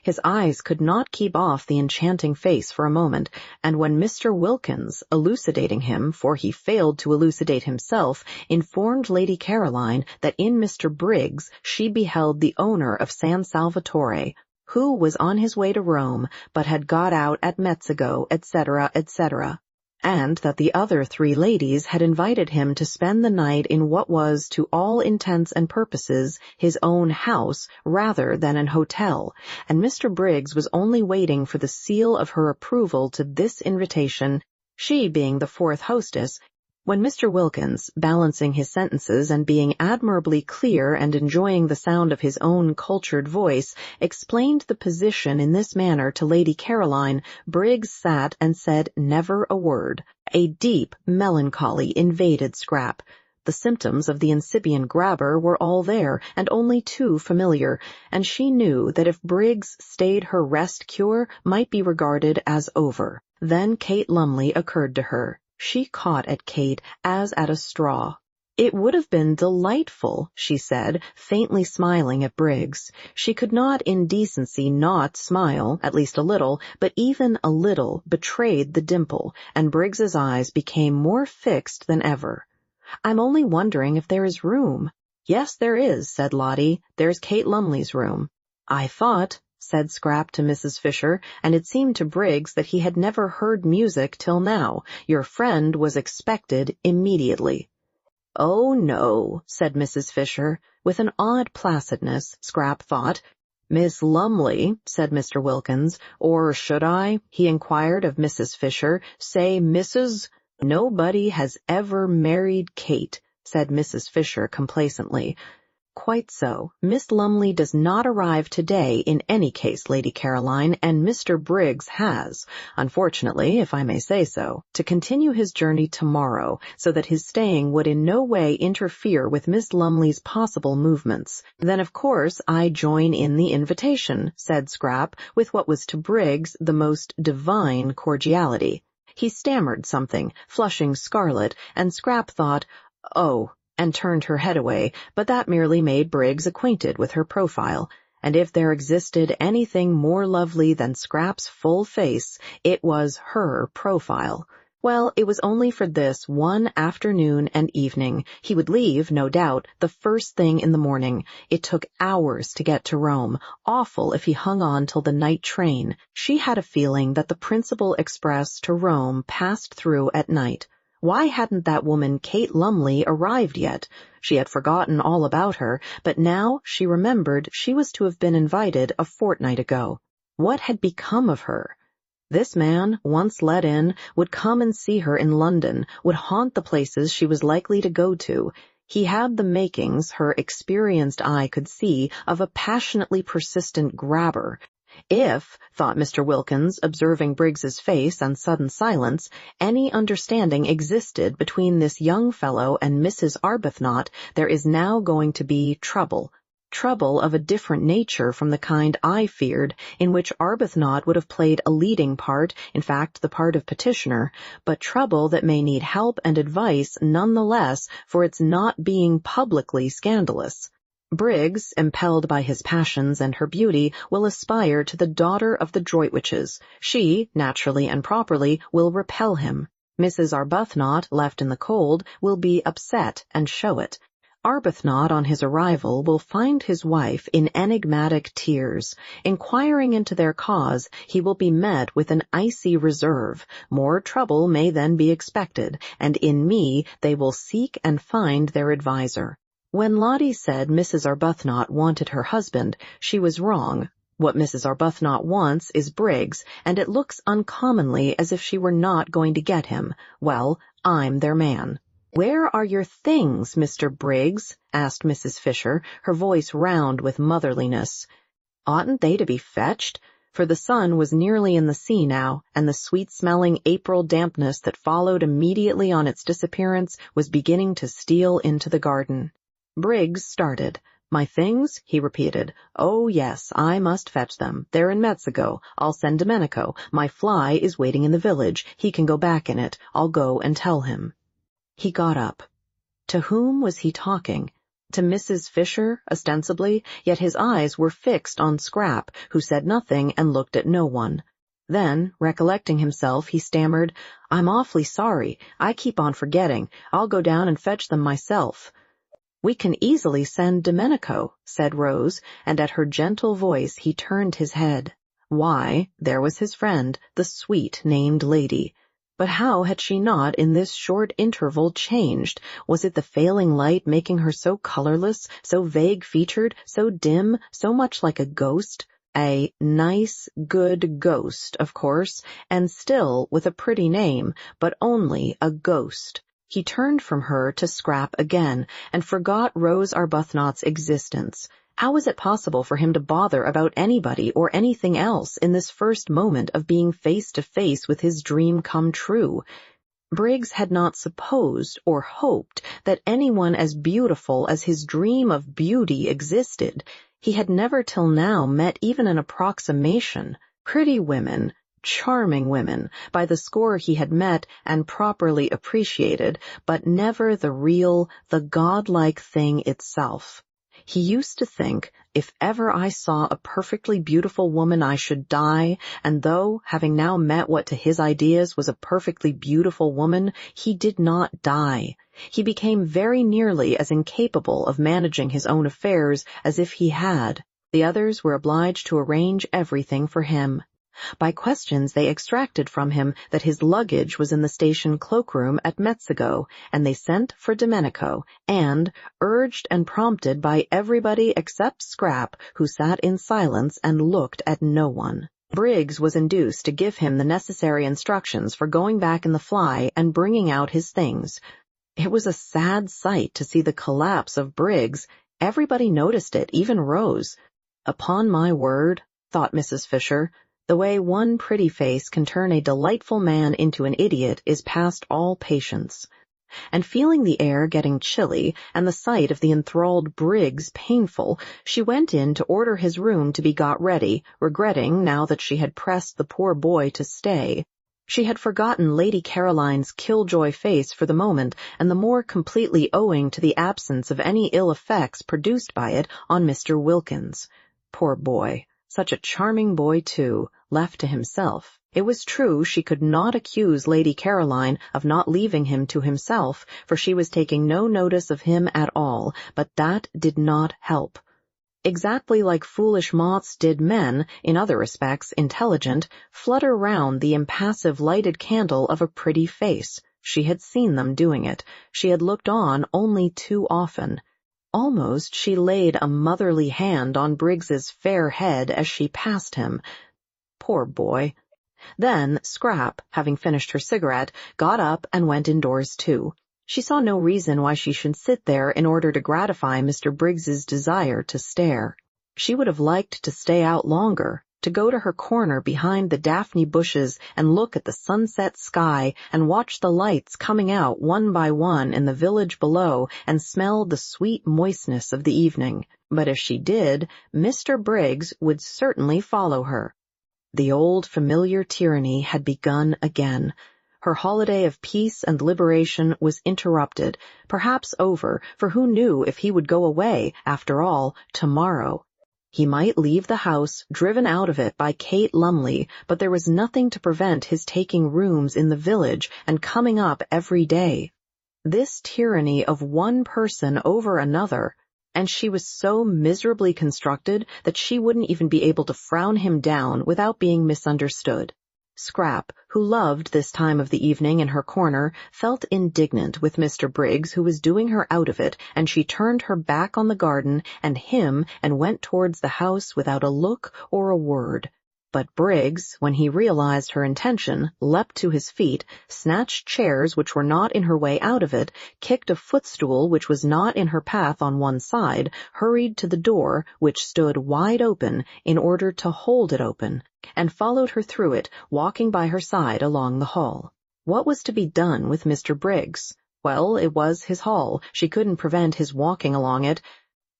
His eyes could not keep off the enchanting face for a moment, and when Mr. Wilkins, elucidating him, for he failed to elucidate himself, informed Lady Caroline that in Mr. Briggs she beheld the owner of San Salvatore, who was on his way to Rome, but had got out at Mezzago, etc., etc., and that the other 3 ladies had invited him to spend the night in what was, to all intents and purposes, his own house rather than an hotel, and Mr. Briggs was only waiting for the seal of her approval to this invitation, she being the 4th hostess, when Mr. Wilkins, balancing his sentences and being admirably clear and enjoying the sound of his own cultured voice, explained the position in this manner to Lady Caroline, Briggs sat and said never a word. A deep melancholy invaded Scrap. The symptoms of the incipient grabber were all there, and only too familiar, and she knew that if Briggs stayed her rest cure might be regarded as over. Then Kate Lumley occurred to her. She caught at Kate as at a straw. It would have been delightful, she said, faintly smiling at Briggs. She could not in decency not smile, at least a little, but even a little betrayed the dimple, and Briggs's eyes became more fixed than ever. "I'm only wondering if there is room." "Yes, there is," said Lottie. "There's Kate Lumley's room." "I thought," said Scrap to Mrs. Fisher, and it seemed to Briggs that he had never heard music till now, "your friend was expected immediately." "Oh, no," said Mrs. Fisher, with an odd placidness, Scrap thought. "Miss Lumley," said Mr. Wilkins, "or should I," he inquired of Mrs. Fisher, "say Mrs.? Nobody has ever married Kate," said Mrs. Fisher complacently. "Quite so. Miss Lumley does not arrive today in any case, Lady Caroline, and Mr. Briggs has, unfortunately, if I may say so, to continue his journey tomorrow, so that his staying would in no way interfere with Miss Lumley's possible movements." "Then of course I join in the invitation," said Scrap, with what was to Briggs the most divine cordiality. He stammered something, flushing scarlet, and Scrap thought, "Oh," and turned her head away, but that merely made Briggs acquainted with her profile, and if there existed anything more lovely than Scrap's full face, it was her profile. Well, it was only for this one afternoon and evening. He would leave, no doubt, the first thing in the morning. It took hours to get to Rome. Awful if he hung on till the night train. She had a feeling that the principal express to Rome passed through at night. Why hadn't that woman Kate Lumley arrived yet? She had forgotten all about her, but now she remembered she was to have been invited a fortnight ago. What had become of her? This man, once let in, would come and see her in London, would haunt the places she was likely to go to. He had the makings, her experienced eye could see, of a passionately persistent grabber. If, thought Mr. Wilkins, observing Briggs's face and sudden silence, any understanding existed between this young fellow and Mrs. Arbuthnot, there is now going to be trouble. Trouble of a different nature from the kind I feared, in which Arbuthnot would have played a leading part, in fact the part of petitioner, but trouble that may need help and advice none the less for its not being publicly scandalous. Briggs, impelled by his passions and her beauty, will aspire to the daughter of the Droitwiches. She, naturally and properly, will repel him. Mrs. Arbuthnot, left in the cold, will be upset and show it. Arbuthnot, on his arrival, will find his wife in enigmatic tears. Inquiring into their cause, he will be met with an icy reserve. More trouble may then be expected, and in me they will seek and find their adviser. When Lottie said Mrs. Arbuthnot wanted her husband, she was wrong. What Mrs. Arbuthnot wants is Briggs, and it looks uncommonly as if she were not going to get him. Well, I'm their man. "Where are your things, Mr. Briggs?" asked Mrs. Fisher, her voice round with motherliness. Oughtn't they to be fetched? For the sun was nearly in the sea now, and the sweet-smelling April dampness that followed immediately on its disappearance was beginning to steal into the garden. Briggs started. "My things?" he repeated. "Oh, yes, I must fetch them. They're in Mexico. I'll send Domenico. My fly is waiting in the village. He can go back in it. I'll go and tell him." He got up. To whom was he talking? To Mrs. Fisher, ostensibly, yet his eyes were fixed on Scrap, who said nothing and looked at no one. Then, recollecting himself, he stammered, "I'm awfully sorry. I keep on forgetting. I'll go down and fetch them myself." "We can easily send Domenico," said Rose, and at her gentle voice he turned his head. Why, there was his friend, the sweet named lady. But how had she not, in this short interval, changed? Was it the failing light making her so colorless, so vague-featured, so dim, so much like a ghost? A nice, good ghost, of course, and still with a pretty name, but only a ghost. He turned from her to Scrap again, and forgot Rose Arbuthnot's existence. How was it possible for him to bother about anybody or anything else in this first moment of being face to face with his dream come true? Briggs had not supposed or hoped that anyone as beautiful as his dream of beauty existed. He had never till now met even an approximation. Pretty women, charming women, by the score he had met and properly appreciated, but never the real, the godlike thing itself. He used to think, if ever I saw a perfectly beautiful woman I should die, and though, having now met what to his ideas was a perfectly beautiful woman, he did not die. He became very nearly as incapable of managing his own affairs as if he had. The others were obliged to arrange everything for him. By questions they extracted from him that his luggage was in the station cloakroom at Mexico, and they sent for Domenico, and, urged and prompted by everybody except Scrap, who sat in silence and looked at no one, Briggs was induced to give him the necessary instructions for going back in the fly and bringing out his things. It was a sad sight to see the collapse of Briggs. Everybody noticed it, even Rose. Upon my word, thought Mrs. Fisher, the way one pretty face can turn a delightful man into an idiot is past all patience. And feeling the air getting chilly and the sight of the enthralled Briggs painful, she went in to order his room to be got ready, regretting, now that she had pressed the poor boy to stay. She had forgotten Lady Caroline's killjoy face for the moment, and the more completely owing to the absence of any ill effects produced by it on Mr. Wilkins. Poor boy. Such a charming boy, too, left to himself. It was true she could not accuse Lady Caroline of not leaving him to himself, for she was taking no notice of him at all, but that did not help. Exactly like foolish moths did men, in other respects intelligent, flutter round the impassive lighted candle of a pretty face. She had seen them doing it. She had looked on only too often. Almost she laid a motherly hand on Briggs's fair head as she passed him. Poor boy. Then Scrap, having finished her cigarette, got up and went indoors too. She saw no reason why she should sit there in order to gratify Mr. Briggs's desire to stare. She would have liked to stay out longer, to go to her corner behind the daphne bushes and look at the sunset sky and watch the lights coming out one by one in the village below and smell the sweet moistness of the evening. But if she did, Mr. Briggs would certainly follow her. The old familiar tyranny had begun again. Her holiday of peace and liberation was interrupted, perhaps over, for who knew if he would go away, after all, tomorrow. He might leave the house, driven out of it by Kate Lumley, but there was nothing to prevent his taking rooms in the village and coming up every day. This tyranny of one person over another, and she was so miserably constructed that she wouldn't even be able to frown him down without being misunderstood. Scrap, who loved this time of the evening in her corner, felt indignant with Mr. Briggs, who was doing her out of it, and she turned her back on the garden and him and went towards the house without a look or a word. But Briggs, when he realized her intention, leapt to his feet, snatched chairs which were not in her way out of it, kicked a footstool which was not in her path on one side, hurried to the door, which stood wide open, in order to hold it open, and followed her through it, walking by her side along the hall. What was to be done with Mr. Briggs? Well, it was his hall. She couldn't prevent his walking along it.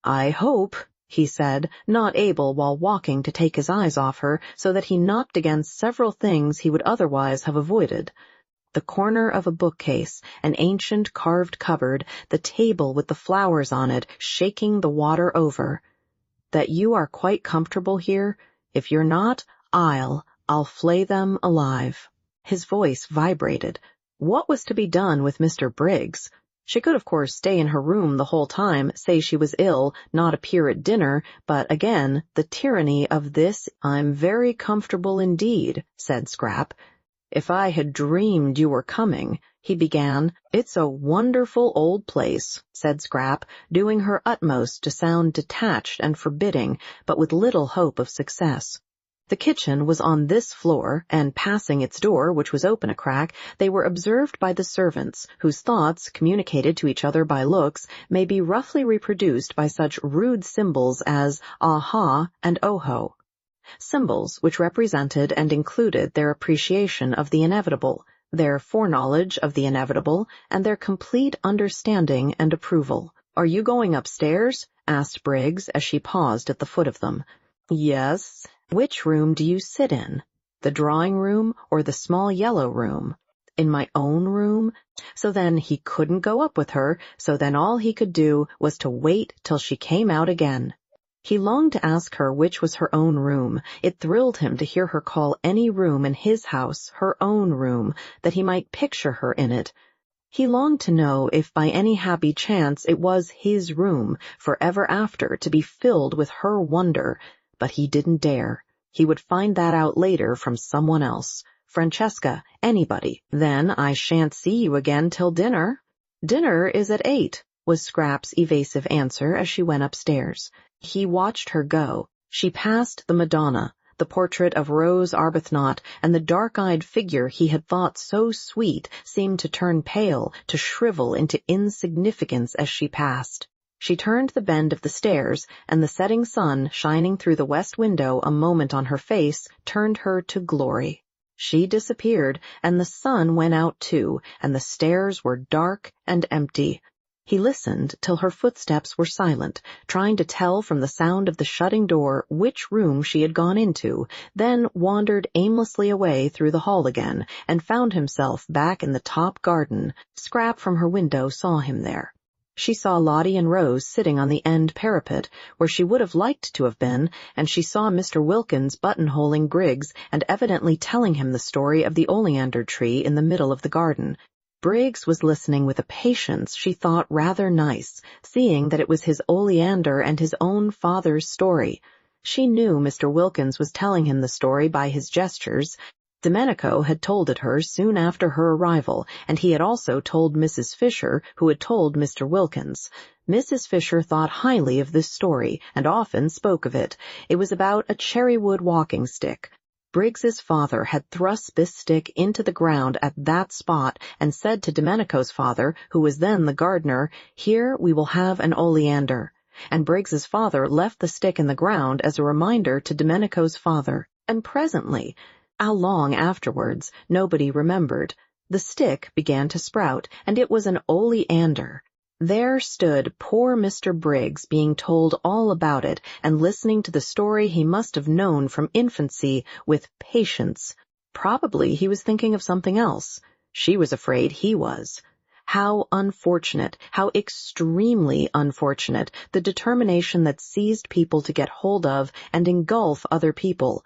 "I hope," he said, not able while walking to take his eyes off her, so that he knocked against several things he would otherwise have avoided. The corner of a bookcase, an ancient carved cupboard, the table with the flowers on it, shaking the water over. "That you are quite comfortable here? If you're not, I'll flay them alive." His voice vibrated. What was to be done with Mr. Briggs? She could, of course, stay in her room the whole time, say she was ill, not appear at dinner, but again, the tyranny of this. "I'm very comfortable indeed," said Scrap. "If I had dreamed you were coming," he began. "It's a wonderful old place," said Scrap, doing her utmost to sound detached and forbidding, but with little hope of success. The kitchen was on this floor, and passing its door, which was open a crack, they were observed by the servants, whose thoughts, communicated to each other by looks, may be roughly reproduced by such rude symbols as aha and oho. Symbols which represented and included their appreciation of the inevitable, their foreknowledge of the inevitable, and their complete understanding and approval. "Are you going upstairs?" asked Briggs as she paused at the foot of them. "Yes." "Which room do you sit in? The drawing room or the small yellow room?" "In my own room." So then he couldn't go up with her, so then all he could do was to wait till she came out again. He longed to ask her which was her own room. It thrilled him to hear her call any room in his house her own room, that he might picture her in it. He longed to know if by any happy chance it was his room, forever after, to be filled with her wonder. But he didn't dare. He would find that out later from someone else. Francesca, anybody. "Then I shan't see you again till dinner." "Dinner is at 8, was Scrap's evasive answer as she went upstairs. He watched her go. She passed the Madonna, the portrait of Rose Arbuthnot, and the dark-eyed figure he had thought so sweet seemed to turn pale, to shrivel into insignificance as she passed. She turned the bend of the stairs, and the setting sun, shining through the west window a moment on her face, turned her to glory. She disappeared, and the sun went out too, and the stairs were dark and empty. He listened till her footsteps were silent, trying to tell from the sound of the shutting door which room she had gone into, then wandered aimlessly away through the hall again, and found himself back in the top garden. Scrap from her window saw him there. She saw Lottie and Rose sitting on the end parapet, where she would have liked to have been, and she saw Mr. Wilkins buttonholing Briggs and evidently telling him the story of the oleander tree in the middle of the garden. Briggs was listening with a patience she thought rather nice, seeing that it was his oleander and his own father's story. She knew Mr. Wilkins was telling him the story by his gestures. Domenico had told it her soon after her arrival, and he had also told Mrs. Fisher, who had told Mr. Wilkins. Mrs. Fisher thought highly of this story, and often spoke of it. It was about a cherrywood walking stick. Briggs's father had thrust this stick into the ground at that spot and said to Domenico's father, who was then the gardener, "Here we will have an oleander." And Briggs's father left the stick in the ground as a reminder to Domenico's father. And presently, how long afterwards, nobody remembered, the stick began to sprout, and it was an oleander. There stood poor Mr. Briggs being told all about it and listening to the story he must have known from infancy with patience. Probably he was thinking of something else. She was afraid he was. How unfortunate, how extremely unfortunate, the determination that seized people to get hold of and engulf other people.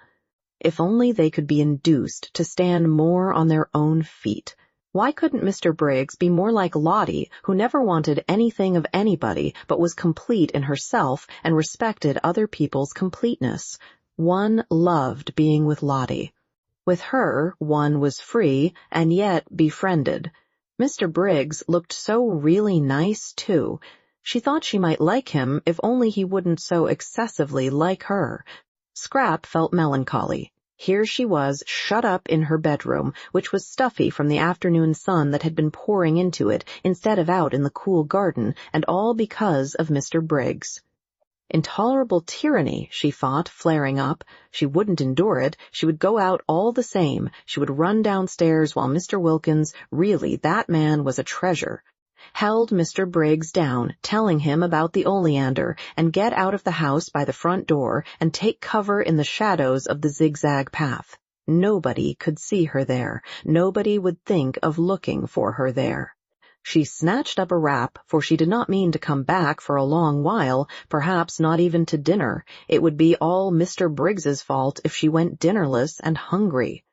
If only they could be induced to stand more on their own feet. Why couldn't Mr. Briggs be more like Lottie, who never wanted anything of anybody, but was complete in herself and respected other people's completeness? One loved being with Lottie. With her, one was free and yet befriended. Mr. Briggs looked so really nice, too. She thought she might like him if only he wouldn't so excessively like her. Scrap felt melancholy. Here she was, shut up in her bedroom, which was stuffy from the afternoon sun that had been pouring into it instead of out in the cool garden, and all because of Mr. Briggs. Intolerable tyranny, she thought, flaring up. She wouldn't endure it. She would go out all the same. She would run downstairs while Mr. Wilkins, really, that man was a treasure. held Mr. Briggs down, telling him about the oleander, and get out of the house by the front door and take cover in the shadows of the zigzag path. Nobody could see her there. Nobody would think of looking for her there. She snatched up a wrap, for she did not mean to come back for a long while, perhaps not even to dinner. It would be all Mr. Briggs's fault if she went dinnerless and hungry.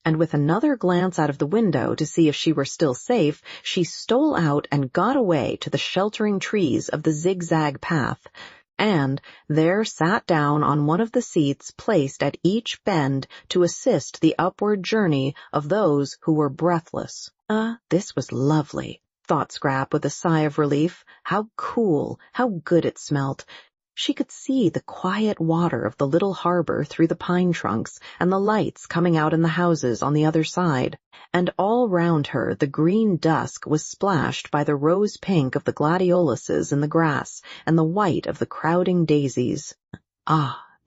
And with another glance out of the window to see if she were still safe, she stole out and got away to the sheltering trees of the zigzag path, and there sat down on one of the seats placed at each bend to assist the upward journey of those who were breathless. This was lovely, thought Scrap with a sigh of relief. How cool, how good it smelt. She could see the quiet water of the little harbor through the pine trunks and the lights coming out in the houses on the other side, and all round her the green dusk was splashed by the rose pink of the gladioluses in the grass and the white of the crowding daisies.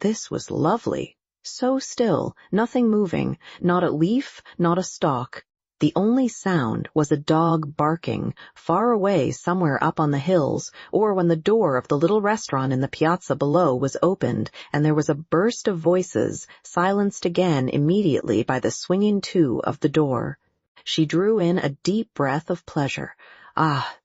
This was lovely. So still, nothing moving, not a leaf, not a stalk. The only sound was a dog barking, far away somewhere up on the hills, or when the door of the little restaurant in the piazza below was opened, and there was a burst of voices, silenced again immediately by the swinging to of the door. She drew in a deep breath of pleasure.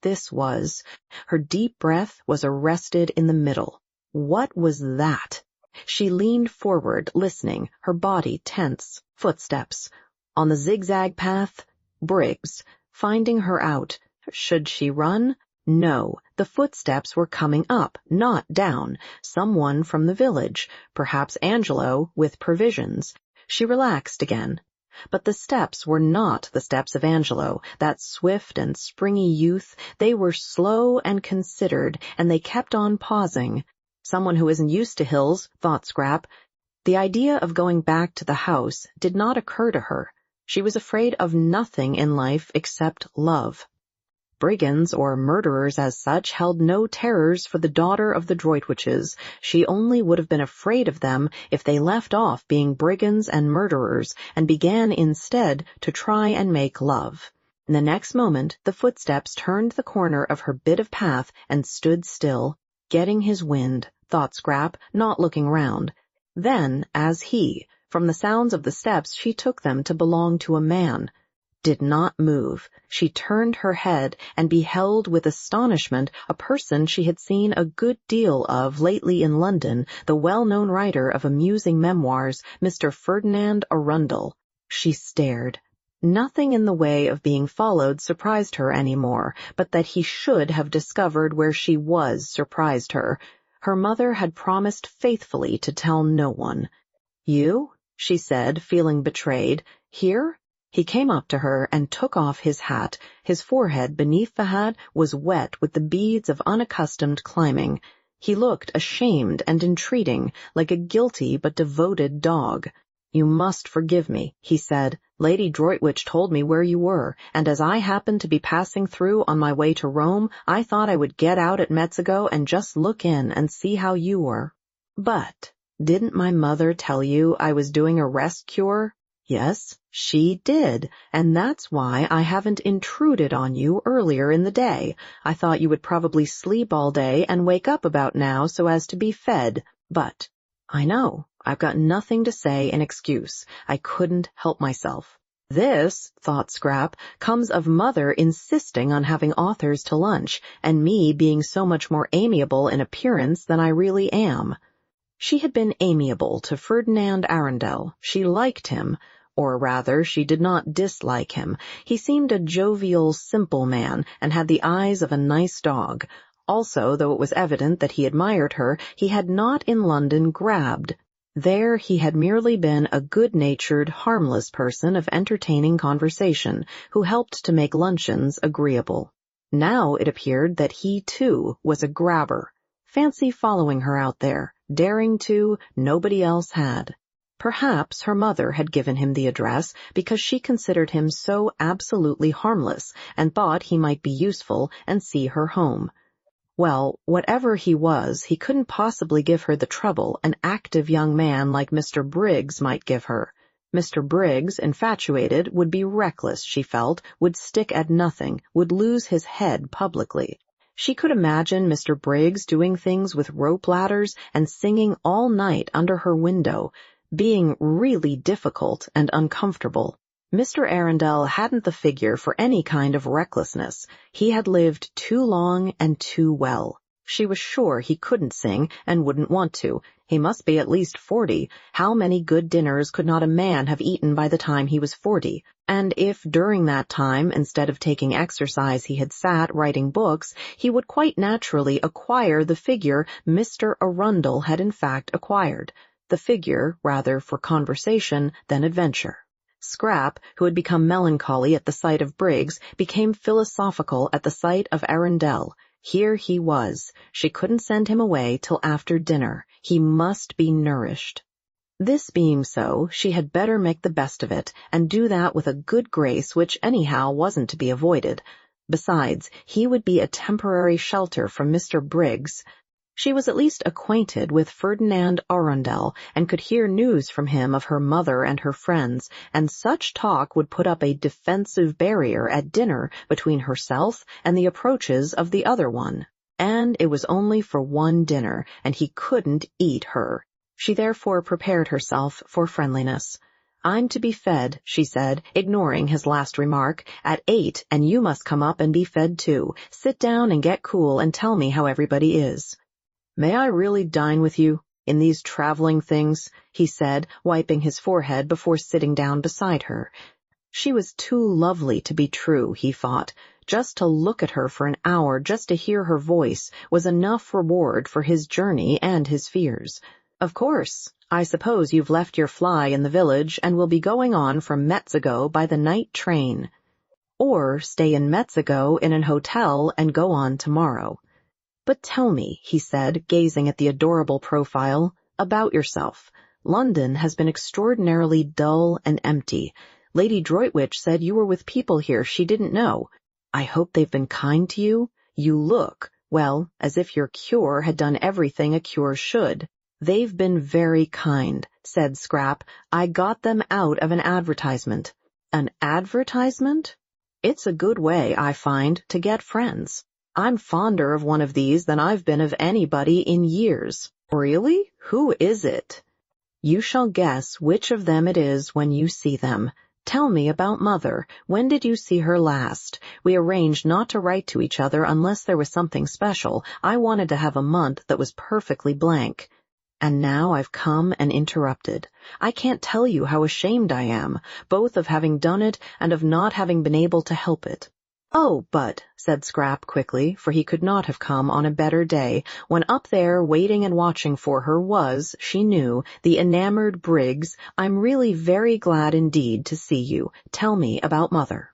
This was. Her deep breath was arrested in the middle. What was that? She leaned forward, listening, her body tense. Footsteps. On the zigzag path, Briggs, finding her out. Should she run? No, the footsteps were coming up, not down. Someone from the village, perhaps Angelo, with provisions. She relaxed again. But the steps were not the steps of Angelo, that swift and springy youth. They were slow and considered, and they kept on pausing. Someone who isn't used to hills, thought Scrap. The idea of going back to the house did not occur to her. She was afraid of nothing in life except love. Brigands, or murderers as such, held no terrors for the daughter of the Droitwiches. She only would have been afraid of them if they left off being brigands and murderers and began instead to try and make love. In the next moment, the footsteps turned the corner of her bit of path and stood still, getting his wind, thought Scrap, not looking round. Then, as he, from the sounds of the steps, she took them to belong to a man, did not move. She turned her head and beheld with astonishment a person she had seen a good deal of lately in London, the well-known writer of amusing memoirs, Mr. Ferdinand Arundel. She stared. Nothing in the way of being followed surprised her any more, but that he should have discovered where she was surprised her. Her mother had promised faithfully to tell no one. "You?" she said, feeling betrayed. "Here?" He came up to her and took off his hat. His forehead beneath the hat was wet with the beads of unaccustomed climbing. He looked ashamed and entreating, like a guilty but devoted dog. "You must forgive me," he said. "Lady Droitwich told me where you were, and as I happened to be passing through on my way to Rome, I thought I would get out at Mezzago and just look in and see how you were." "But didn't my mother tell you I was doing a rest cure?" "Yes, she did, and that's why I haven't intruded on you earlier in the day. I thought you would probably sleep all day and wake up about now so as to be fed. But I know, I've got nothing to say in excuse. I couldn't help myself." This, thought Scrap, comes of Mother insisting on having authors to lunch, and me being so much more amiable in appearance than I really am. She had been amiable to Ferdinand Arundel. She liked him, or rather, she did not dislike him. He seemed a jovial, simple man, and had the eyes of a nice dog. Also, though it was evident that he admired her, he had not in London grabbed. There he had merely been a good-natured, harmless person of entertaining conversation, who helped to make luncheons agreeable. Now it appeared that he, too, was a grabber. Fancy following her out there, daring to, nobody else had. Perhaps her mother had given him the address because she considered him so absolutely harmless and thought he might be useful and see her home. Well, whatever he was, he couldn't possibly give her the trouble an active young man like Mr. Briggs might give her. Mr. Briggs, infatuated, would be reckless, she felt, would stick at nothing, would lose his head publicly. She could imagine Mr. Briggs doing things with rope ladders and singing all night under her window, being really difficult and uncomfortable. Mr. Arundel hadn't the figure for any kind of recklessness. He had lived too long and too well. She was sure he couldn't sing and wouldn't want to. He must be at least 40. How many good dinners could not a man have eaten by the time he was 40? And if during that time, instead of taking exercise, he had sat writing books, he would quite naturally acquire the figure Mr. Arundel had in fact acquired. The figure, rather for conversation than adventure. Scrap, who had become melancholy at the sight of Briggs, became philosophical at the sight of Arundel. Here he was. She couldn't send him away till after dinner. He must be nourished. This being so, she had better make the best of it, and do that with a good grace which anyhow wasn't to be avoided. Besides, he would be a temporary shelter from Mr. Briggs. She was at least acquainted with Ferdinand Arundel, and could hear news from him of her mother and her friends, and such talk would put up a defensive barrier at dinner between herself and the approaches of the other one. And it was only for one dinner, and he couldn't eat her. She therefore prepared herself for friendliness. "I'm to be fed," she said, ignoring his last remark, "at 8, and you must come up and be fed too. Sit down and get cool and tell me how everybody is." "May I really dine with you, in these traveling things?" he said, wiping his forehead before sitting down beside her. She was too lovely to be true, he thought. Just to look at her for an hour, just to hear her voice, was enough reward for his journey and his fears. "Of course. I suppose you've left your fly in the village and will be going on from Metzigo by the night train. Or stay in Metzigo in an hotel and go on tomorrow. But tell me," he said, gazing at the adorable profile, "about yourself. London has been extraordinarily dull and empty. Lady Droitwich said you were with people here she didn't know. I hope they've been kind to you? You look, well, as if your cure had done everything a cure should." "They've been very kind," said Scrap. "I got them out of an advertisement." "An advertisement? It's a good way, I find, to get friends. I'm fonder of one of these than I've been of anybody in years." "Really? Who is it?" "You shall guess which of them it is when you see them. Tell me about Mother. When did you see her last? We arranged not to write to each other unless there was something special. I wanted to have a month that was perfectly blank. And now I've come and interrupted. I can't tell you how ashamed I am, both of having done it and of not having been able to help it." "Oh, but," said Scrap quickly, for he could not have come on a better day, when up there waiting and watching for her was, she knew, the enamored Briggs, "I'm really very glad indeed to see you. Tell me about Mother."